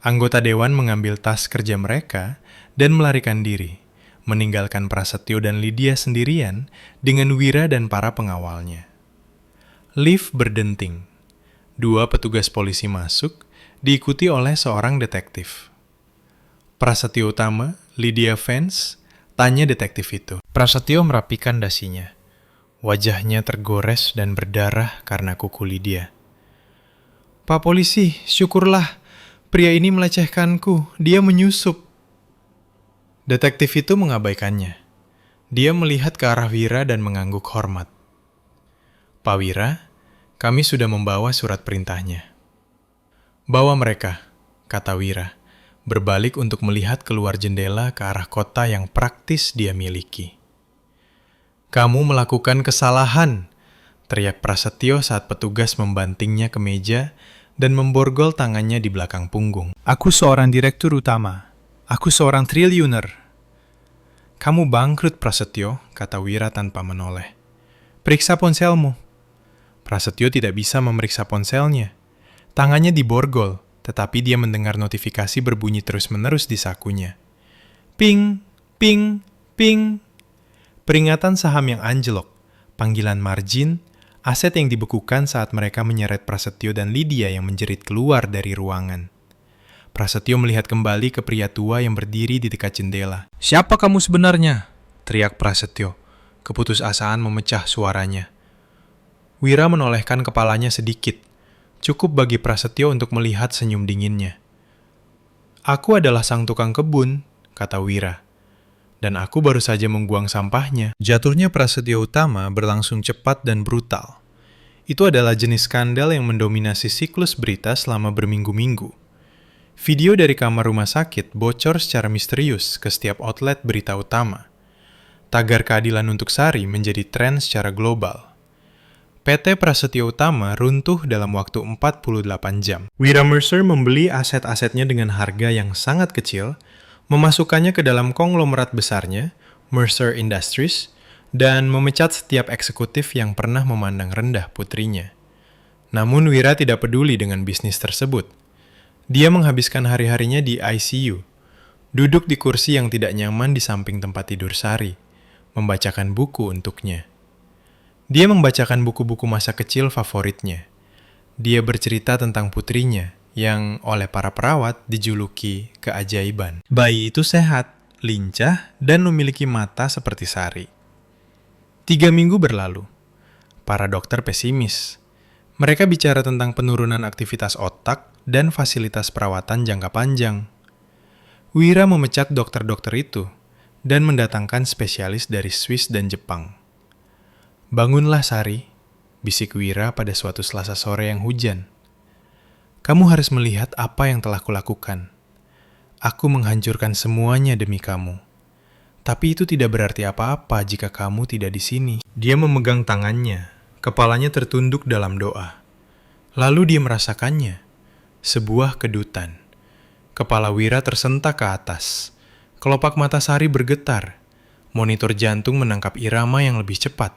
Anggota dewan mengambil tas kerja mereka dan melarikan diri, meninggalkan Prasetyo dan Lydia sendirian dengan Wira dan para pengawalnya. Lift berdenting. 2 petugas polisi masuk, diikuti oleh seorang detektif. Prasetyo utama, Lydia Vance, tanya detektif itu. Prasetyo merapikan dasinya. Wajahnya tergores dan berdarah karena kuku Lydia. Pak polisi, syukurlah. Pria ini melecehkanku. Dia menyusup. Detektif itu mengabaikannya. Dia melihat ke arah Wira dan mengangguk hormat. Pak Wira, kami sudah membawa surat perintahnya. Bawa mereka, kata Wira, berbalik untuk melihat keluar jendela ke arah kota yang praktis dia miliki. Kamu melakukan kesalahan, teriak Prasetyo saat petugas membantingnya ke meja dan memborgol tangannya di belakang punggung. Aku seorang direktur utama. Aku seorang triliuner. Kamu bangkrut, Prasetyo, kata Wira tanpa menoleh. Periksa ponselmu. Prasetyo tidak bisa memeriksa ponselnya. Tangannya diborgol, tetapi dia mendengar notifikasi berbunyi terus-menerus di sakunya. Ping, ping, ping. Peringatan saham yang anjlok, panggilan margin, aset yang dibekukan saat mereka menyeret Prasetyo dan Lydia yang menjerit keluar dari ruangan. Prasetyo melihat kembali ke pria tua yang berdiri di dekat jendela. Siapa kamu sebenarnya? Teriak Prasetyo. Keputusasaan memecah suaranya. Wira menolehkan kepalanya sedikit. Cukup bagi Prasetyo untuk melihat senyum dinginnya. Aku adalah sang tukang kebun, kata Wira. Dan aku baru saja membuang sampahnya. Jatuhnya Prasetyo utama berlangsung cepat dan brutal. Itu adalah jenis skandal yang mendominasi siklus berita selama berminggu-minggu. Video dari kamar rumah sakit bocor secara misterius ke setiap outlet berita utama. Tagar keadilan untuk Sari menjadi tren secara global. PT Prasetyo Utama runtuh dalam waktu 48 jam. Wira Mercer membeli aset-asetnya dengan harga yang sangat kecil, memasukkannya ke dalam konglomerat besarnya, Mercer Industries, dan memecat setiap eksekutif yang pernah memandang rendah putrinya. Namun Wira tidak peduli dengan bisnis tersebut. Dia menghabiskan hari-harinya di ICU, duduk di kursi yang tidak nyaman di samping tempat tidur Sari, membacakan buku untuknya. Dia membacakan buku-buku masa kecil favoritnya. Dia bercerita tentang putrinya, yang oleh para perawat dijuluki keajaiban. Bayi itu sehat, lincah, dan memiliki mata seperti Sari. 3 minggu berlalu. Para dokter pesimis. Mereka bicara tentang penurunan aktivitas otak dan fasilitas perawatan jangka panjang. Wira memecat dokter-dokter itu dan mendatangkan spesialis dari Swiss dan Jepang. Bangunlah Sari, bisik Wira pada suatu Selasa sore yang hujan. Kamu harus melihat apa yang telah kulakukan. Aku menghancurkan semuanya demi kamu. Tapi itu tidak berarti apa-apa jika kamu tidak di sini. Dia memegang tangannya, kepalanya tertunduk dalam doa. Lalu dia merasakannya. Sebuah kedutan. Kepala Wira tersentak ke atas. Kelopak mata Sari bergetar. Monitor jantung menangkap irama yang lebih cepat.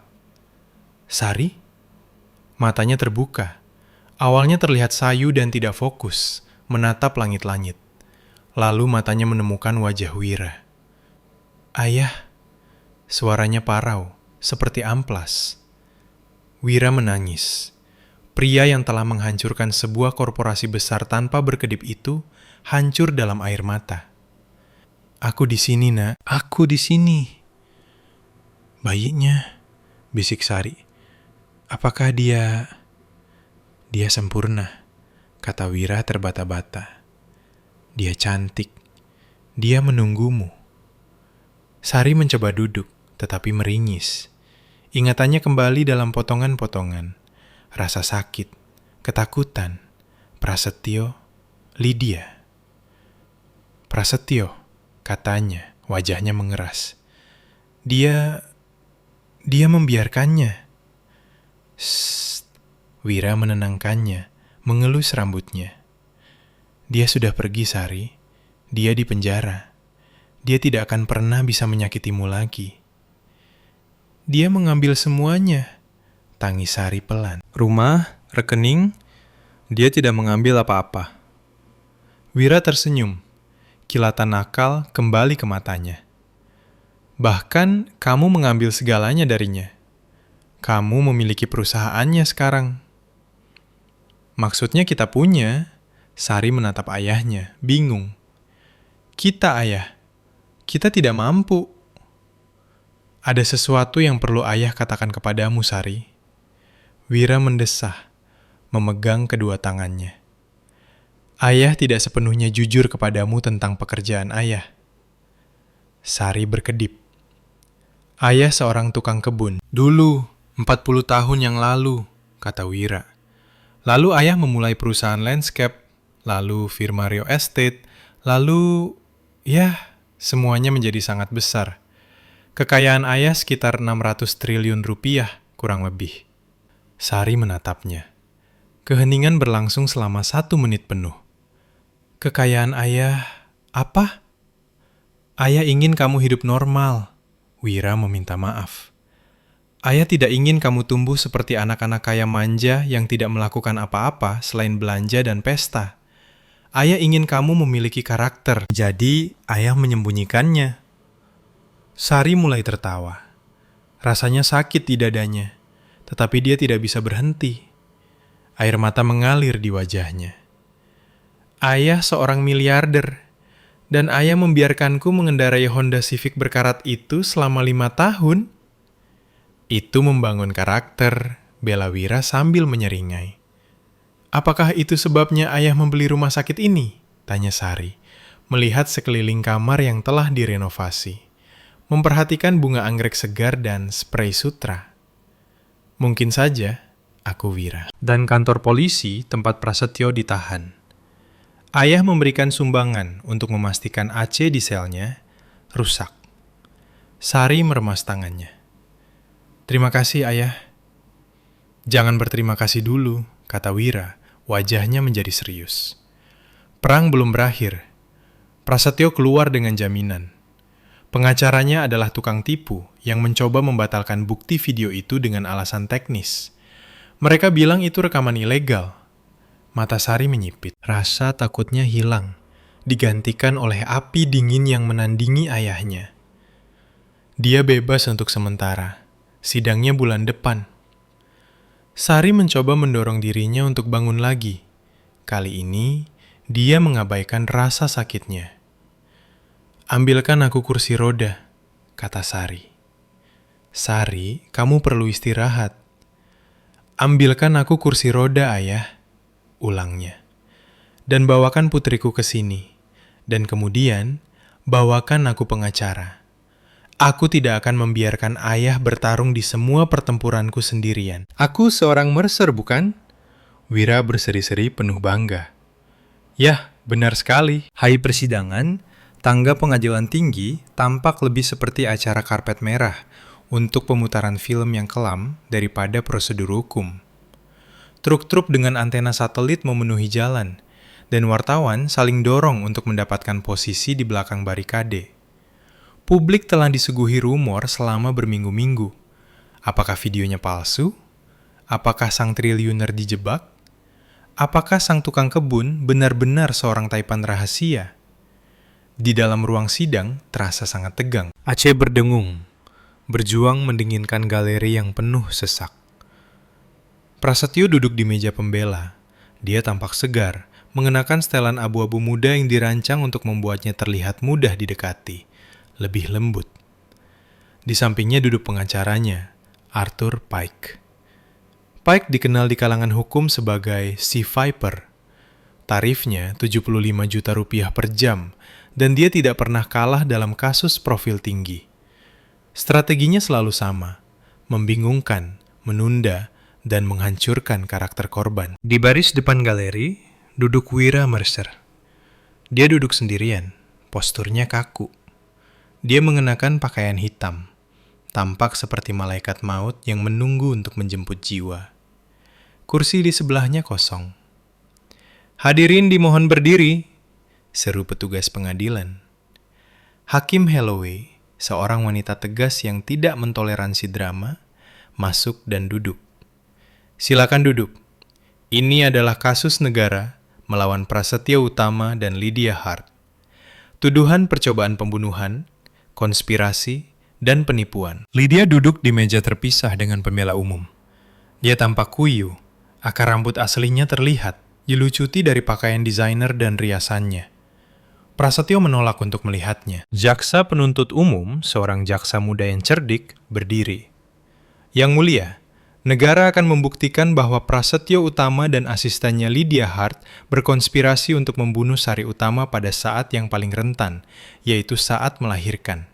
Sari? Matanya terbuka. Awalnya terlihat sayu dan tidak fokus, menatap langit-langit. Lalu matanya menemukan wajah Wira. Ayah, suaranya parau, seperti amplas. Wira menangis. Pria yang telah menghancurkan sebuah korporasi besar tanpa berkedip itu hancur dalam air mata. Aku di sini, Nak. Aku di sini. Bayinya, bisik Sari. Apakah dia sempurna, kata Wira terbata-bata. Dia cantik. Dia menunggumu. Sari mencoba duduk, tetapi meringis. Ingatannya kembali dalam potongan-potongan. Rasa sakit, ketakutan, Prasetyo, Lydia. Prasetyo, katanya, wajahnya mengeras. Dia membiarkannya. Shh, Wira menenangkannya, mengelus rambutnya. Dia sudah pergi, Sari. Dia di penjara. Dia tidak akan pernah bisa menyakitimu lagi. Dia mengambil semuanya, tangis Sari pelan. Rumah, rekening, dia tidak mengambil apa-apa. Wira tersenyum. Kilatan nakal kembali ke matanya. Bahkan kamu mengambil segalanya darinya. Kamu memiliki perusahaannya sekarang. Maksudnya kita punya. Sari menatap ayahnya, bingung. Kita, ayah. Kita tidak mampu. Ada sesuatu yang perlu ayah katakan kepadamu, Sari. Wira mendesah, memegang kedua tangannya. Ayah tidak sepenuhnya jujur kepadamu tentang pekerjaan ayah. Sari berkedip. Ayah seorang tukang kebun. Dulu, 40 tahun yang lalu, kata Wira. Lalu ayah memulai perusahaan landscape, lalu firma real estate, lalu, semuanya menjadi sangat besar. Kekayaan ayah sekitar 600 triliun rupiah, kurang lebih. Sari menatapnya. Keheningan berlangsung selama 1 menit penuh. Kekayaan ayah, apa? Ayah ingin kamu hidup normal. Wira meminta maaf. Ayah tidak ingin kamu tumbuh seperti anak-anak kaya manja yang tidak melakukan apa-apa selain belanja dan pesta. Ayah ingin kamu memiliki karakter, jadi ayah menyembunyikannya. Sari mulai tertawa. Rasanya sakit di dadanya, tetapi dia tidak bisa berhenti. Air mata mengalir di wajahnya. Ayah seorang miliarder, dan ayah membiarkanku mengendarai Honda Civic berkarat itu selama 5 tahun. Itu membangun karakter, bela Wira sambil menyeringai. Apakah itu sebabnya ayah membeli rumah sakit ini? Tanya Sari, melihat sekeliling kamar yang telah direnovasi. Memperhatikan bunga anggrek segar dan spray sutra. Mungkin saja, aku Wira. Dan kantor polisi tempat Prasetyo ditahan. Ayah memberikan sumbangan untuk memastikan AC di selnya rusak. Sari meremas tangannya. Terima kasih, ayah. Jangan berterima kasih dulu, kata Wira, wajahnya menjadi serius. Perang belum berakhir. Prasetyo keluar dengan jaminan. Pengacaranya adalah tukang tipu yang mencoba membatalkan bukti video itu dengan alasan teknis. Mereka bilang itu rekaman ilegal. Mata Sari menyipit. Rasa takutnya hilang, digantikan oleh api dingin yang menandingi ayahnya. Dia bebas untuk sementara. Sidangnya bulan depan. Sari mencoba mendorong dirinya untuk bangun lagi. Kali ini, dia mengabaikan rasa sakitnya. Ambilkan aku kursi roda, kata Sari. Sari, kamu perlu istirahat. Ambilkan aku kursi roda, ayah. Ulangnya. Dan bawakan putriku ke sini. Dan kemudian, bawakan aku pengacara. Aku tidak akan membiarkan ayah bertarung di semua pertempuranku sendirian. Aku seorang mercer, bukan? Wira berseri-seri penuh bangga. Yah, benar sekali. Hai persidangan, tangga pengadilan tinggi tampak lebih seperti acara karpet merah untuk pemutaran film yang kelam daripada prosedur hukum. Truk-truk dengan antena satelit memenuhi jalan, dan wartawan saling dorong untuk mendapatkan posisi di belakang barikade. Publik telah disuguhi rumor selama berminggu-minggu. Apakah videonya palsu? Apakah sang triliuner dijebak? Apakah sang tukang kebun benar-benar seorang taipan rahasia? Di dalam ruang sidang terasa sangat tegang. Aceh berdengung, berjuang mendinginkan galeri yang penuh sesak. Prasetyo duduk di meja pembela. Dia tampak segar, mengenakan setelan abu-abu muda yang dirancang untuk membuatnya terlihat mudah didekati, lebih lembut. Di sampingnya duduk pengacaranya, Arthur Pike. Pike dikenal di kalangan hukum sebagai Sea Viper. Tarifnya 75 juta rupiah per jam, dan dia tidak pernah kalah dalam kasus profil tinggi. Strateginya selalu sama, membingungkan, menunda, dan menghancurkan karakter korban. Di baris depan galeri, duduk Wira Mercer. Dia duduk sendirian, posturnya kaku. Dia mengenakan pakaian hitam, tampak seperti malaikat maut yang menunggu untuk menjemput jiwa. Kursi di sebelahnya kosong. "Hadirin dimohon berdiri," seru petugas pengadilan. Hakim Holloway, seorang wanita tegas yang tidak mentoleransi drama, masuk dan duduk. "Silakan duduk. Ini adalah kasus negara melawan Prasetyo Utama dan Lydia Hart. Tuduhan percobaan pembunuhan, konspirasi, dan penipuan." Lydia duduk di meja terpisah dengan pembela umum. Dia tampak kuyu, akar rambut aslinya terlihat, dilucuti dari pakaian desainer dan riasannya. Prasetyo menolak untuk melihatnya. Jaksa penuntut umum, seorang jaksa muda yang cerdik, berdiri. "Yang mulia, negara akan membuktikan bahwa Prasetyo Utama dan asistennya Lydia Hart berkonspirasi untuk membunuh Sari Utama pada saat yang paling rentan, yaitu saat melahirkan.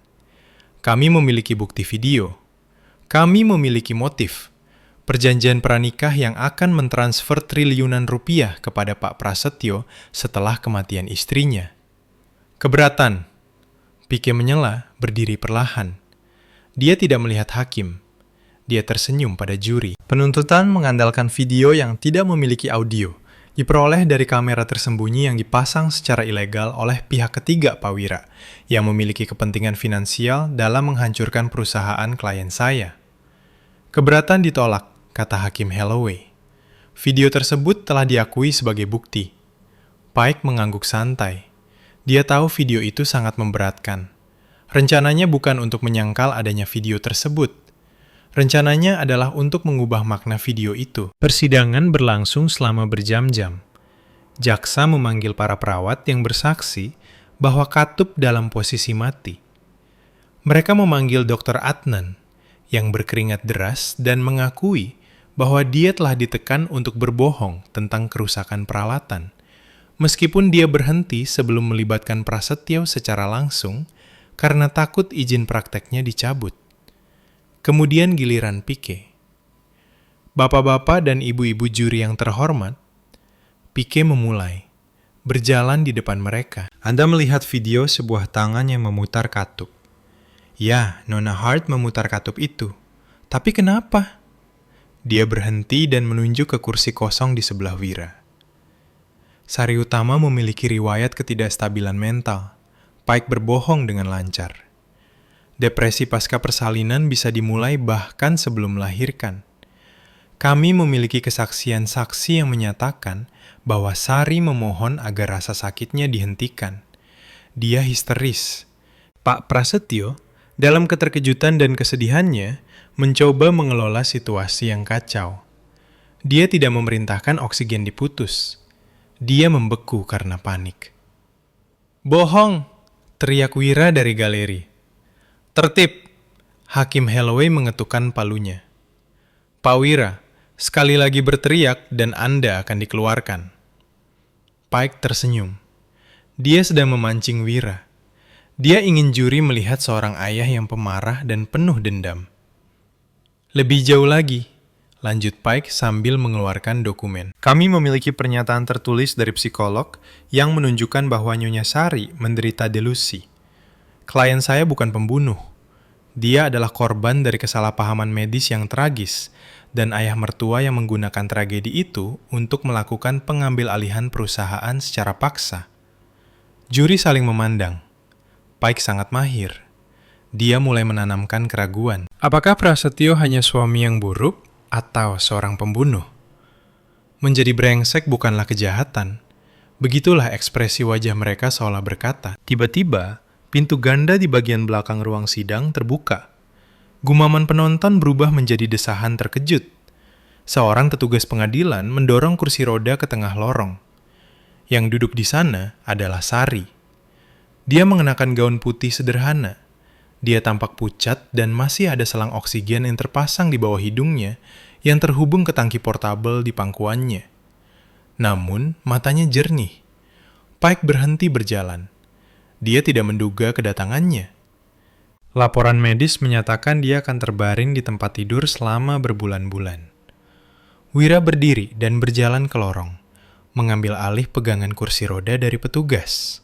Kami memiliki bukti video. Kami memiliki motif. Perjanjian pranikah yang akan mentransfer triliunan rupiah kepada Pak Prasetyo setelah kematian istrinya." "Keberatan." Pike menyela, berdiri perlahan. Dia tidak melihat hakim. Dia tersenyum pada juri. Penuntutan mengandalkan video yang tidak memiliki audio, diperoleh dari kamera tersembunyi yang dipasang secara ilegal oleh pihak ketiga Pak Wira, yang memiliki kepentingan finansial dalam menghancurkan perusahaan klien saya. "Keberatan ditolak," kata Hakim Holloway. "Video tersebut telah diakui sebagai bukti." Pike mengangguk santai. Dia tahu video itu sangat memberatkan. Rencananya bukan untuk menyangkal adanya video tersebut. Rencananya adalah untuk mengubah makna video itu. Persidangan berlangsung selama berjam-jam. Jaksa memanggil para perawat yang bersaksi bahwa Katup dalam posisi mati. Mereka memanggil Dr. Adnan, yang berkeringat deras dan mengakui bahwa dia telah ditekan untuk berbohong tentang kerusakan peralatan. Meskipun dia berhenti sebelum melibatkan Prasetyo secara langsung karena takut izin prakteknya dicabut. Kemudian giliran Pike. "Bapak-bapak dan ibu-ibu juri yang terhormat," Pike memulai, berjalan di depan mereka. "Anda melihat video sebuah tangan yang memutar katup. Ya, Nona Hart memutar katup itu. Tapi kenapa?" Dia berhenti dan menunjuk ke kursi kosong di sebelah Wira. "Sari Utama memiliki riwayat ketidakstabilan mental. Pike berbohong dengan lancar. Depresi pasca persalinan bisa dimulai bahkan sebelum melahirkan. Kami memiliki kesaksian saksi yang menyatakan bahwa Sari memohon agar rasa sakitnya dihentikan. Dia histeris. Pak Prasetyo, dalam keterkejutan dan kesedihannya, mencoba mengelola situasi yang kacau. Dia tidak memerintahkan oksigen diputus. Dia membeku karena panik." "Bohong!" teriak Wira dari galeri. "Tertib!" Hakim Holloway mengetukkan palunya. "Pak Wira, sekali lagi berteriak dan Anda akan dikeluarkan." Pike tersenyum. Dia sedang memancing Wira. Dia ingin juri melihat seorang ayah yang pemarah dan penuh dendam. "Lebih jauh lagi," lanjut Pike sambil mengeluarkan dokumen. "Kami memiliki pernyataan tertulis dari psikolog yang menunjukkan bahwa Nyonya Sari menderita delusi. Klien saya bukan pembunuh. Dia adalah korban dari kesalahpahaman medis yang tragis, dan ayah mertua yang menggunakan tragedi itu untuk melakukan pengambil alihan perusahaan secara paksa. Juri saling memandang. Pike sangat mahir. Dia mulai menanamkan keraguan. Apakah Prasetyo hanya suami yang buruk atau seorang pembunuh? Menjadi brengsek bukanlah kejahatan. Begitulah ekspresi wajah mereka seolah berkata. Tiba-tiba, pintu ganda di bagian belakang ruang sidang terbuka. Gumaman penonton berubah menjadi desahan terkejut. Seorang petugas pengadilan mendorong kursi roda ke tengah lorong. Yang duduk di sana adalah Sari. Dia mengenakan gaun putih sederhana. Dia tampak pucat dan masih ada selang oksigen yang terpasang di bawah hidungnya yang terhubung ke tangki portabel di pangkuannya. Namun, matanya jernih. Pike berhenti berjalan. Dia tidak menduga kedatangannya. Laporan medis menyatakan dia akan terbaring di tempat tidur selama berbulan-bulan. Wira berdiri dan berjalan ke lorong, mengambil alih pegangan kursi roda dari petugas.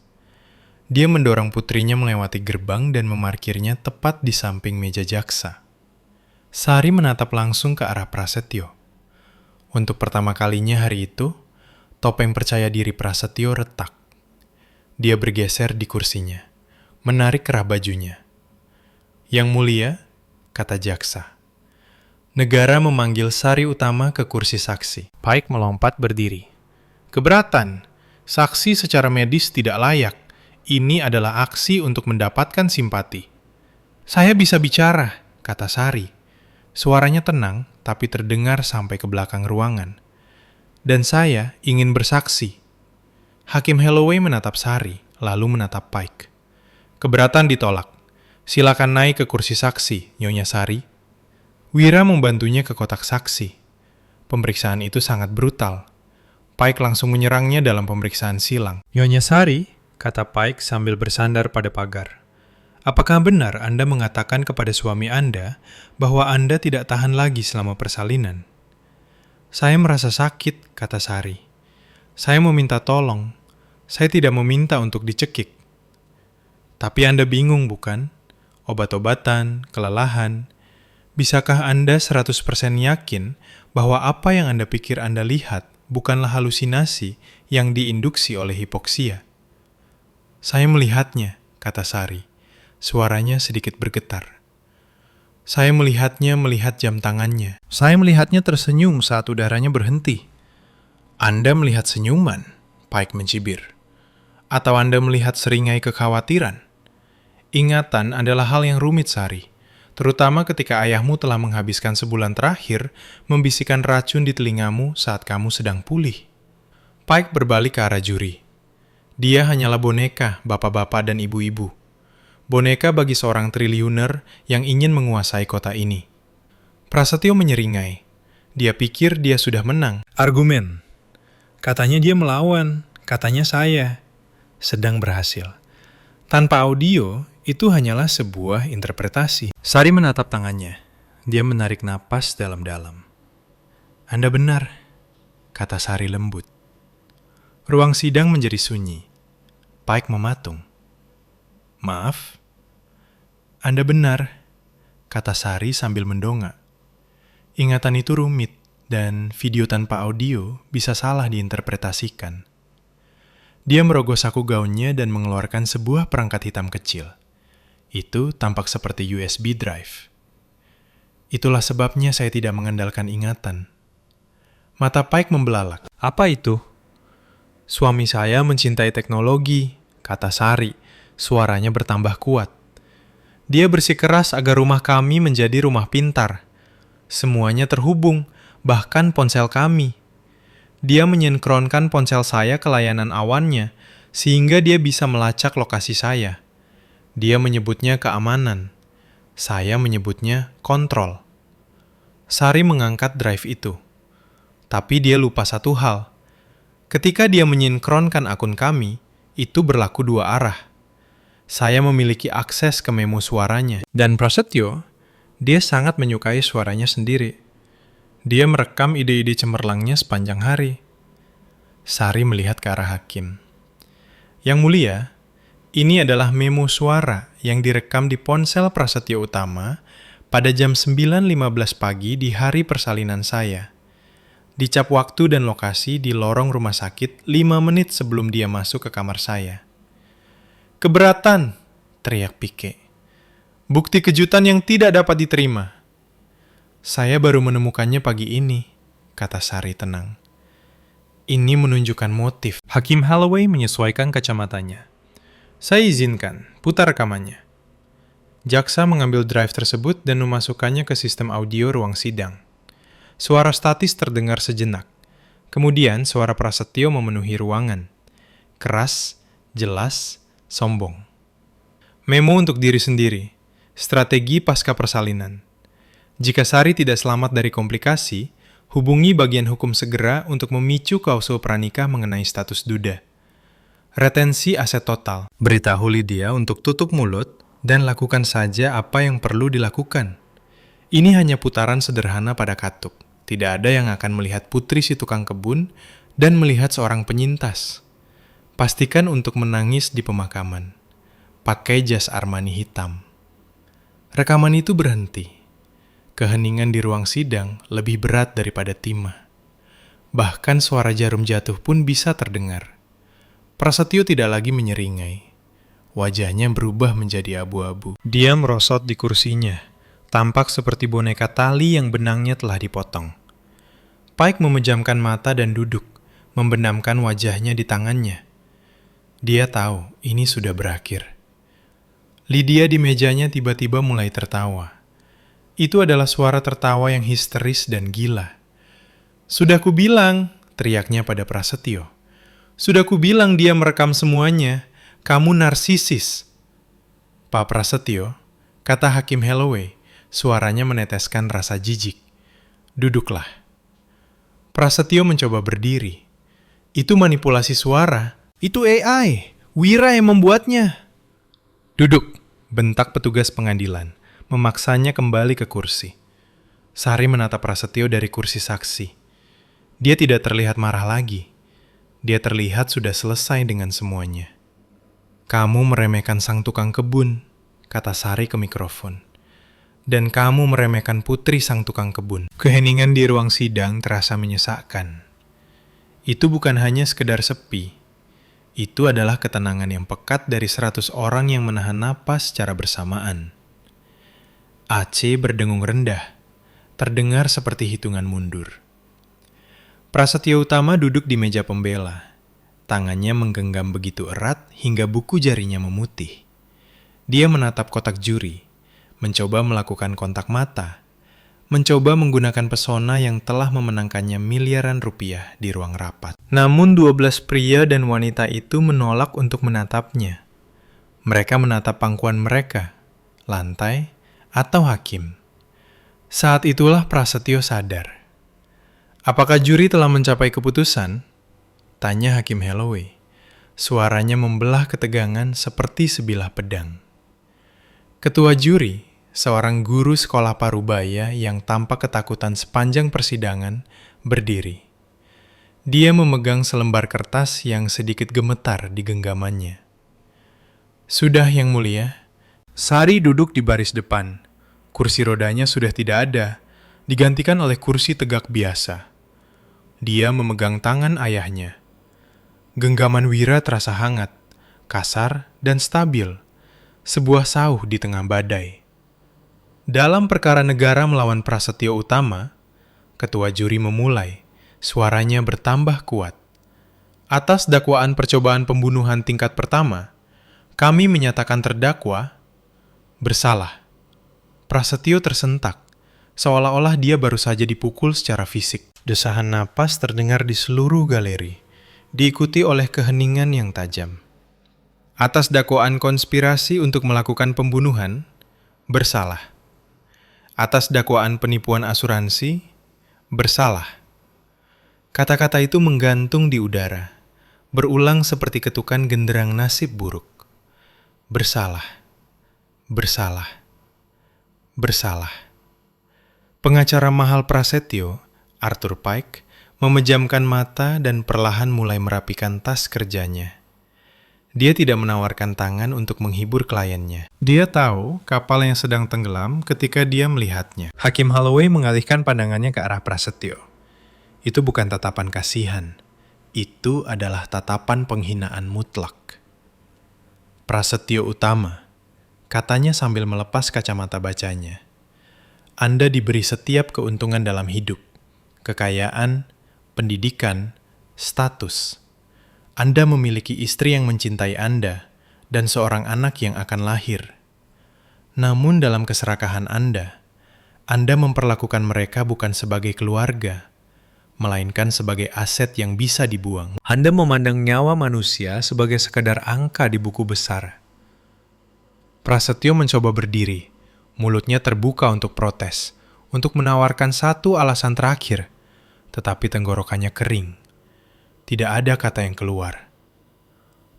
Dia mendorong putrinya melewati gerbang dan memarkirnya tepat di samping meja jaksa. Sari menatap langsung ke arah Prasetyo. Untuk pertama kalinya hari itu, topeng percaya diri Prasetyo retak. Dia bergeser di kursinya, menarik kerah bajunya. Yang mulia, kata jaksa. Negara memanggil Sari Utama ke kursi saksi. Pike melompat berdiri. Keberatan, saksi secara medis tidak layak. Ini adalah aksi untuk mendapatkan simpati. Saya bisa bicara, kata Sari. Suaranya tenang, tapi terdengar sampai ke belakang ruangan. Dan saya ingin bersaksi. Hakim Holloway menatap Sari, lalu menatap Pike. Keberatan ditolak. Silakan naik ke kursi saksi, Nyonya Sari. Wira membantunya ke kotak saksi. Pemeriksaan itu sangat brutal. Pike langsung menyerangnya dalam pemeriksaan silang. Nyonya Sari, kata Pike sambil bersandar pada pagar. Apakah benar Anda mengatakan kepada suami Anda bahwa Anda tidak tahan lagi selama persalinan? Saya merasa sakit, kata Sari. Saya meminta tolong. Saya tidak meminta untuk dicekik. Tapi Anda bingung, bukan? Obat-obatan, kelelahan. Bisakah Anda 100% yakin bahwa apa yang Anda pikir Anda lihat bukanlah halusinasi yang diinduksi oleh hipoksia? Saya melihatnya, kata Sari. Suaranya sedikit bergetar. Saya melihatnya melihat jam tangannya. Saya melihatnya tersenyum saat udaranya berhenti. Anda melihat senyuman, Pike mencibir. Atau Anda melihat seringai kekhawatiran? Ingatan adalah hal yang rumit, Sari. Terutama ketika ayahmu telah menghabiskan sebulan terakhir membisikkan racun di telingamu saat kamu sedang pulih. Pike berbalik ke arah juri. Dia hanyalah boneka, bapak-bapak dan ibu-ibu. Boneka bagi seorang triliuner yang ingin menguasai kota ini. Prasetyo menyeringai. Dia pikir dia sudah menang. Argumen. Katanya dia melawan, katanya saya. Sedang berhasil. Tanpa audio, itu hanyalah sebuah interpretasi. Sari menatap tangannya. Dia menarik napas dalam-dalam. Anda benar, kata Sari lembut. Ruang sidang menjadi sunyi. Pike mematung. Maaf. Anda benar, kata Sari sambil mendongak. Ingatan itu rumit, dan video tanpa audio bisa salah diinterpretasikan. Dia merogoh saku gaunnya dan mengeluarkan sebuah perangkat hitam kecil. Itu tampak seperti USB drive. Itulah sebabnya saya tidak mengandalkan ingatan. Mata Pike membelalak. Apa itu? Suami saya mencintai teknologi, kata Sari. Suaranya bertambah kuat. Dia bersikeras agar rumah kami menjadi rumah pintar. Semuanya terhubung, bahkan ponsel kami. Dia menyinkronkan ponsel saya ke layanan awannya, sehingga dia bisa melacak lokasi saya. Dia menyebutnya keamanan. Saya menyebutnya kontrol. Sari mengangkat drive itu. Tapi dia lupa satu hal. Ketika dia menyinkronkan akun kami, itu berlaku dua arah. Saya memiliki akses ke memo suaranya. Dan Prasetyo, dia sangat menyukai suaranya sendiri. Dia merekam ide-ide cemerlangnya sepanjang hari. Sari melihat ke arah hakim. Yang mulia, Ini adalah memo suara yang direkam di ponsel Prasetyo Utama pada jam 9.15 pagi di hari persalinan saya. Dicap waktu dan lokasi di lorong rumah sakit 5 menit sebelum dia masuk ke kamar saya. "Keberatan!" teriak Pike. "Bukti kejutan yang tidak dapat diterima." "Saya baru menemukannya pagi ini," kata Sari tenang. "Ini menunjukkan motif." Hakim Holloway menyesuaikan kacamatanya. "Saya izinkan, putar rekamannya." Jaksa mengambil drive tersebut dan memasukkannya ke sistem audio ruang sidang. Suara statis terdengar sejenak. Kemudian suara Prasetyo memenuhi ruangan. Keras, jelas, sombong. Memo untuk diri sendiri. Strategi pasca persalinan. Jika Sari tidak selamat dari komplikasi, hubungi bagian hukum segera untuk memicu klausul pranikah mengenai status duda. Retensi aset total. Beritahu Lydia untuk tutup mulut dan lakukan saja apa yang perlu dilakukan. Ini hanya putaran sederhana pada katup. Tidak ada yang akan melihat putri si tukang kebun dan melihat seorang penyintas. Pastikan untuk menangis di pemakaman. Pakai jas Armani hitam. Rekaman itu berhenti. Keheningan di ruang sidang lebih berat daripada timah. Bahkan suara jarum jatuh pun bisa terdengar. Prasetyo tidak lagi menyeringai. Wajahnya berubah menjadi abu-abu. Dia merosot di kursinya, tampak seperti boneka tali yang benangnya telah dipotong. Pike memejamkan mata dan duduk, membenamkan wajahnya di tangannya. Dia tahu ini sudah berakhir. Lydia di mejanya tiba-tiba mulai tertawa. Itu adalah suara tertawa yang histeris dan gila. "Sudah kubilang," teriaknya pada Prasetyo. "Sudah kubilang dia merekam semuanya. Kamu narsisis." "Pak Prasetyo," kata Hakim Holloway, suaranya meneteskan rasa jijik. "Duduklah." Prasetyo mencoba berdiri. "Itu manipulasi suara. Itu AI. Wira yang membuatnya." "Duduk," bentak petugas pengadilan, memaksanya kembali ke kursi. Sari menatap Prasetyo dari kursi saksi. Dia tidak terlihat marah lagi. Dia terlihat sudah selesai dengan semuanya. "Kamu meremehkan sang tukang kebun," kata Sari ke mikrofon. "Dan kamu meremehkan putri sang tukang kebun." Keheningan di ruang sidang terasa menyesakkan. Itu bukan hanya sekedar sepi. Itu adalah ketenangan yang pekat dari 100 orang yang menahan napas secara bersamaan. Aceh berdengung rendah, terdengar seperti hitungan mundur. Prasetyo Utama duduk di meja pembela. Tangannya menggenggam begitu erat hingga buku jarinya memutih. Dia menatap kotak juri, mencoba melakukan kontak mata, mencoba menggunakan pesona yang telah memenangkannya miliaran rupiah di ruang rapat. Namun 12 pria dan wanita itu menolak untuk menatapnya. Mereka menatap pangkuan mereka, lantai, atau hakim. Saat itulah Prasetyo sadar. "Apakah juri telah mencapai keputusan?" tanya Hakim Holloway. Suaranya membelah ketegangan seperti sebilah pedang. Ketua juri, seorang guru sekolah parubaya yang tampak ketakutan sepanjang persidangan, berdiri. Dia memegang selembar kertas yang sedikit gemetar di genggamannya. "Sudah, Yang Mulia." Sari duduk di baris depan. Kursi rodanya sudah tidak ada, digantikan oleh kursi tegak biasa. Dia memegang tangan ayahnya. Genggaman Wira terasa hangat, kasar, dan stabil. Sebuah sauh di tengah badai. Dalam perkara negara melawan Prasetyo Utama, ketua juri memulai, suaranya bertambah kuat. "Atas dakwaan percobaan pembunuhan tingkat pertama, kami menyatakan terdakwa bersalah." Prasetyo tersentak, seolah-olah dia baru saja dipukul secara fisik. Desahan napas terdengar di seluruh galeri, diikuti oleh keheningan yang tajam. "Atas dakwaan konspirasi untuk melakukan pembunuhan, bersalah. Atas dakwaan penipuan asuransi, bersalah." Kata-kata itu menggantung di udara, berulang seperti ketukan genderang nasib buruk. Bersalah, bersalah, bersalah. Pengacara mahal Prasetyo, Arthur Pike, memejamkan mata dan perlahan mulai merapikan tas kerjanya. Dia tidak menawarkan tangan untuk menghibur kliennya. Dia tahu kapal yang sedang tenggelam ketika dia melihatnya. Hakim Holloway mengalihkan pandangannya ke arah Prasetyo. Itu bukan tatapan kasihan. Itu adalah tatapan penghinaan mutlak. Prasetyo Utama, katanya sambil melepas kacamata bacanya. Anda diberi setiap keuntungan dalam hidup. Kekayaan, pendidikan, status. Anda memiliki istri yang mencintai Anda dan seorang anak yang akan lahir. Namun dalam keserakahan Anda memperlakukan mereka bukan sebagai keluarga, melainkan sebagai aset yang bisa dibuang. Anda memandang nyawa manusia sebagai sekadar angka di buku besar. Prasetyo mencoba berdiri, mulutnya terbuka untuk protes, untuk menawarkan satu alasan terakhir, tetapi tenggorokannya kering. Tidak ada kata yang keluar.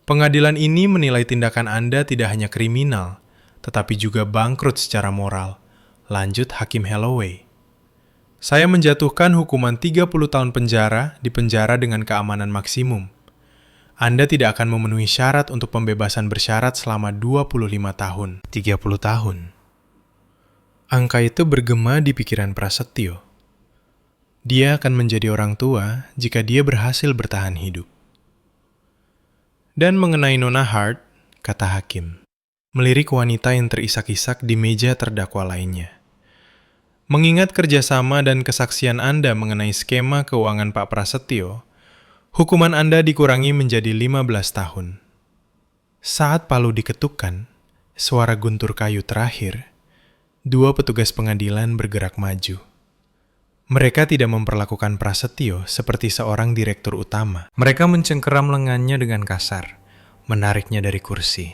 Pengadilan ini menilai tindakan Anda tidak hanya kriminal, tetapi juga bangkrut secara moral. Lanjut Hakim Holloway. Saya menjatuhkan hukuman 30 tahun penjara di penjara dengan keamanan maksimum. Anda tidak akan memenuhi syarat untuk pembebasan bersyarat selama 25 tahun. 30 tahun. Angka itu bergema di pikiran Prasetyo. Dia akan menjadi orang tua jika dia berhasil bertahan hidup. Dan mengenai Nona Hart, kata hakim, melirik wanita yang terisak-isak di meja terdakwa lainnya. Mengingat kerjasama dan kesaksian Anda mengenai skema keuangan Pak Prasetyo, hukuman Anda dikurangi menjadi 15 tahun. Saat palu diketukkan, suara guntur kayu terakhir, dua petugas pengadilan bergerak maju. Mereka tidak memperlakukan Prasetyo seperti seorang direktur utama. Mereka mencengkeram lengannya dengan kasar, menariknya dari kursi.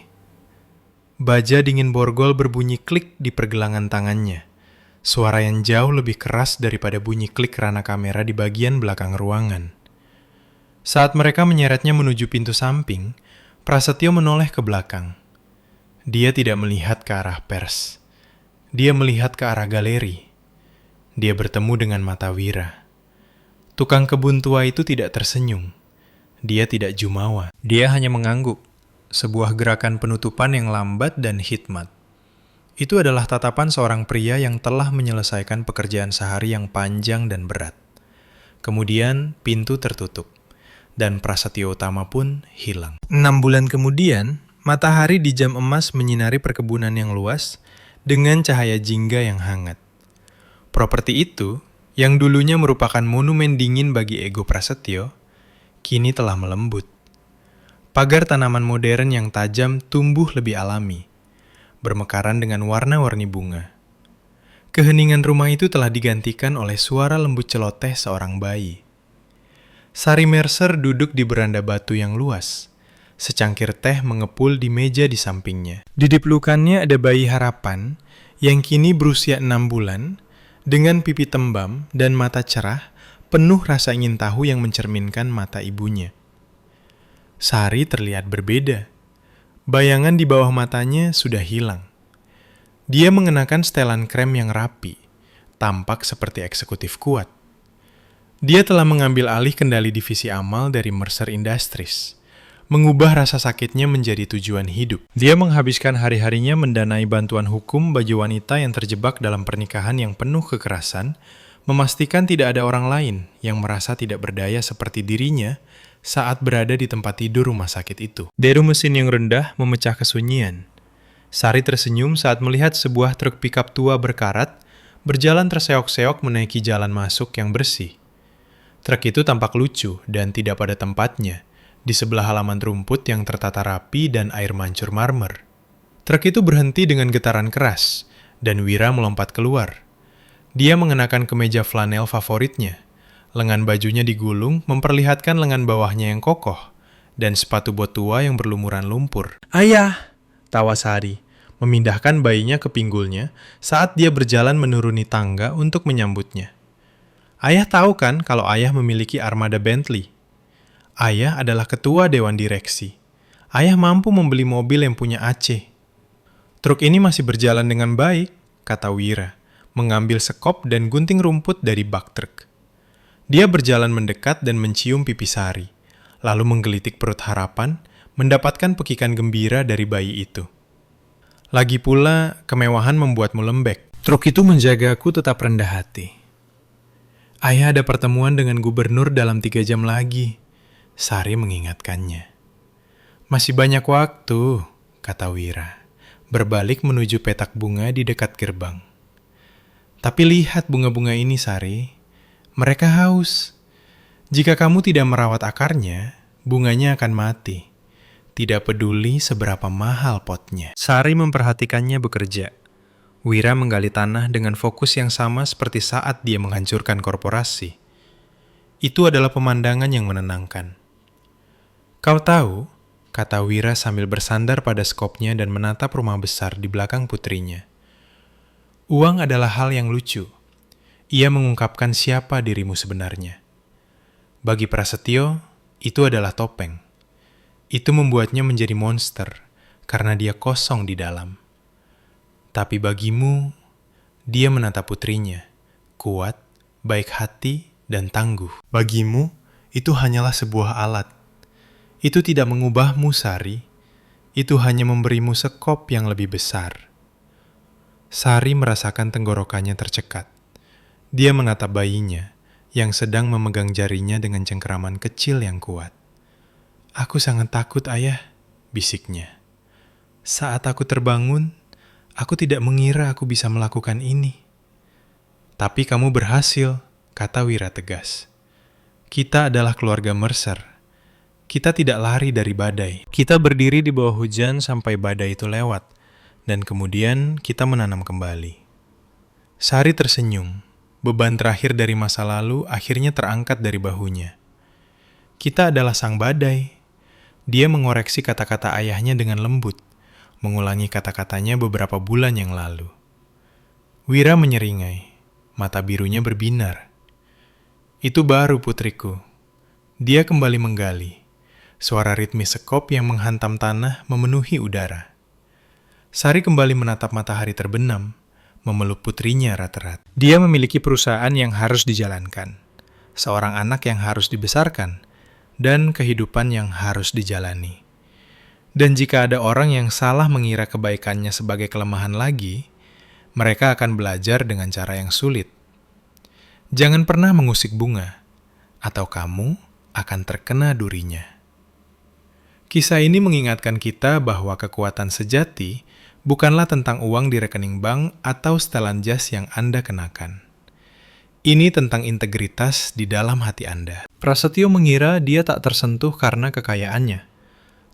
Baja dingin borgol berbunyi klik di pergelangan tangannya. Suara yang jauh lebih keras daripada bunyi klik rana kamera di bagian belakang ruangan. Saat mereka menyeretnya menuju pintu samping, Prasetyo menoleh ke belakang. Dia tidak melihat ke arah pers. Dia melihat ke arah galeri. Dia bertemu dengan mata Wira. Tukang kebun tua itu tidak tersenyum. Dia tidak jumawa. Dia hanya mengangguk. Sebuah gerakan penutupan yang lambat dan hikmat. Itu adalah tatapan seorang pria yang telah menyelesaikan pekerjaan sehari yang panjang dan berat. Kemudian pintu tertutup. Dan Prasetyo Utama pun hilang. 6 bulan kemudian, matahari di jam emas menyinari perkebunan yang luas dengan cahaya jingga yang hangat. Properti itu, yang dulunya merupakan monumen dingin bagi ego Prasetyo, kini telah melembut. Pagar tanaman modern yang tajam tumbuh lebih alami, bermekaran dengan warna-warni bunga. Keheningan rumah itu telah digantikan oleh suara lembut celoteh seorang bayi. Sari Mercer duduk di beranda batu yang luas. Secangkir teh mengepul di meja di sampingnya. Di pelukannya ada bayi harapan yang kini berusia 6 bulan, dengan pipi tembam dan mata cerah, penuh rasa ingin tahu yang mencerminkan mata ibunya. Sari terlihat berbeda. Bayangan di bawah matanya sudah hilang. Dia mengenakan setelan krem yang rapi, tampak seperti eksekutif kuat. Dia telah mengambil alih kendali divisi amal dari Mercer Industries, mengubah rasa sakitnya menjadi tujuan hidup. Dia menghabiskan hari-harinya mendanai bantuan hukum bagi wanita yang terjebak dalam pernikahan yang penuh kekerasan, memastikan tidak ada orang lain yang merasa tidak berdaya seperti dirinya saat berada di tempat tidur rumah sakit itu. Deru mesin yang rendah memecah kesunyian. Sari tersenyum saat melihat sebuah truk pikap tua berkarat berjalan terseok-seok menaiki jalan masuk yang bersih. Truk itu tampak lucu dan tidak pada tempatnya, di sebelah halaman rumput yang tertata rapi dan air mancur marmer. Truk itu berhenti dengan getaran keras, dan Wira melompat keluar. Dia mengenakan kemeja flanel favoritnya. Lengan bajunya digulung memperlihatkan lengan bawahnya yang kokoh, dan sepatu bot tua yang berlumuran lumpur. "Ayah!" tawa Sari, memindahkan bayinya ke pinggulnya saat dia berjalan menuruni tangga untuk menyambutnya. "Ayah tahu kan kalau ayah memiliki armada Bentley? Ayah adalah ketua dewan direksi. Ayah mampu membeli mobil yang punya AC." "Truk ini masih berjalan dengan baik," kata Wira, mengambil sekop dan gunting rumput dari bak truk. Dia berjalan mendekat dan mencium pipi Sari, lalu menggelitik perut harapan, mendapatkan pekikan gembira dari bayi itu. Lagi pula, kemewahan membuatmu lembek. Truk itu menjagaku tetap rendah hati. Ayah ada pertemuan dengan gubernur dalam 3 jam lagi, Sari mengingatkannya. Masih banyak waktu, kata Wira, berbalik menuju petak bunga di dekat gerbang. Tapi lihat bunga-bunga ini, Sari. Mereka haus. Jika kamu tidak merawat akarnya, bunganya akan mati. Tidak peduli seberapa mahal potnya. Sari memperhatikannya bekerja. Wira menggali tanah dengan fokus yang sama seperti saat dia menghancurkan korporasi. Itu adalah pemandangan yang menenangkan. Kau tahu, kata Wira sambil bersandar pada skopnya dan menatap rumah besar di belakang putrinya. Uang adalah hal yang lucu. Ia mengungkapkan siapa dirimu sebenarnya. Bagi Prasetyo, itu adalah topeng. Itu membuatnya menjadi monster karena dia kosong di dalam. Tapi bagimu, dia menatap putrinya, kuat, baik hati, dan tangguh. Bagimu, itu hanyalah sebuah alat. Itu tidak mengubahmu, Sari. Itu hanya memberimu sekop yang lebih besar. Sari merasakan tenggorokannya tercekat. Dia menatap bayinya, yang sedang memegang jarinya dengan cengkeraman kecil yang kuat. Aku sangat takut, Ayah, bisiknya. Saat aku terbangun, aku tidak mengira aku bisa melakukan ini. Tapi kamu berhasil, kata Wira tegas. Kita adalah keluarga Mercer. Kita tidak lari dari badai. Kita berdiri di bawah hujan sampai badai itu lewat, dan kemudian kita menanam kembali. Sari tersenyum. Beban terakhir dari masa lalu akhirnya terangkat dari bahunya. Kita adalah sang badai. Dia mengoreksi kata-kata ayahnya dengan lembut, mengulangi kata-katanya beberapa bulan yang lalu. Wira menyeringai, mata birunya berbinar. Itu baru putriku. Dia kembali menggali. Suara ritmis sekop yang menghantam tanah memenuhi udara. Sari kembali menatap matahari terbenam, memeluk putrinya erat-erat. Dia memiliki perusahaan yang harus dijalankan, seorang anak yang harus dibesarkan, dan kehidupan yang harus dijalani. Dan jika ada orang yang salah mengira kebaikannya sebagai kelemahan lagi, mereka akan belajar dengan cara yang sulit. Jangan pernah mengusik bunga, atau kamu akan terkena durinya. Kisah ini mengingatkan kita bahwa kekuatan sejati bukanlah tentang uang di rekening bank atau setelan jas yang Anda kenakan. Ini tentang integritas di dalam hati Anda. Prasetyo mengira dia tak tersentuh karena kekayaannya.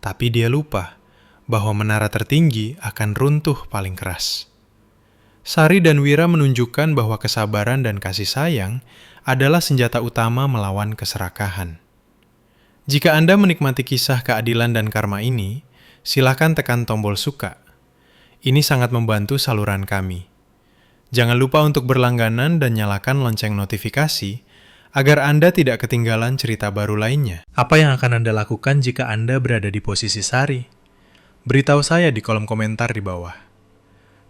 Tapi dia lupa bahwa menara tertinggi akan runtuh paling keras. Sari dan Wira menunjukkan bahwa kesabaran dan kasih sayang adalah senjata utama melawan keserakahan. Jika Anda menikmati kisah keadilan dan karma ini, silakan tekan tombol suka. Ini sangat membantu saluran kami. Jangan lupa untuk berlangganan dan nyalakan lonceng notifikasi agar Anda tidak ketinggalan cerita baru lainnya. Apa yang akan Anda lakukan jika Anda berada di posisi Sari? Beritahu saya di kolom komentar di bawah.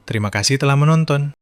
Terima kasih telah menonton.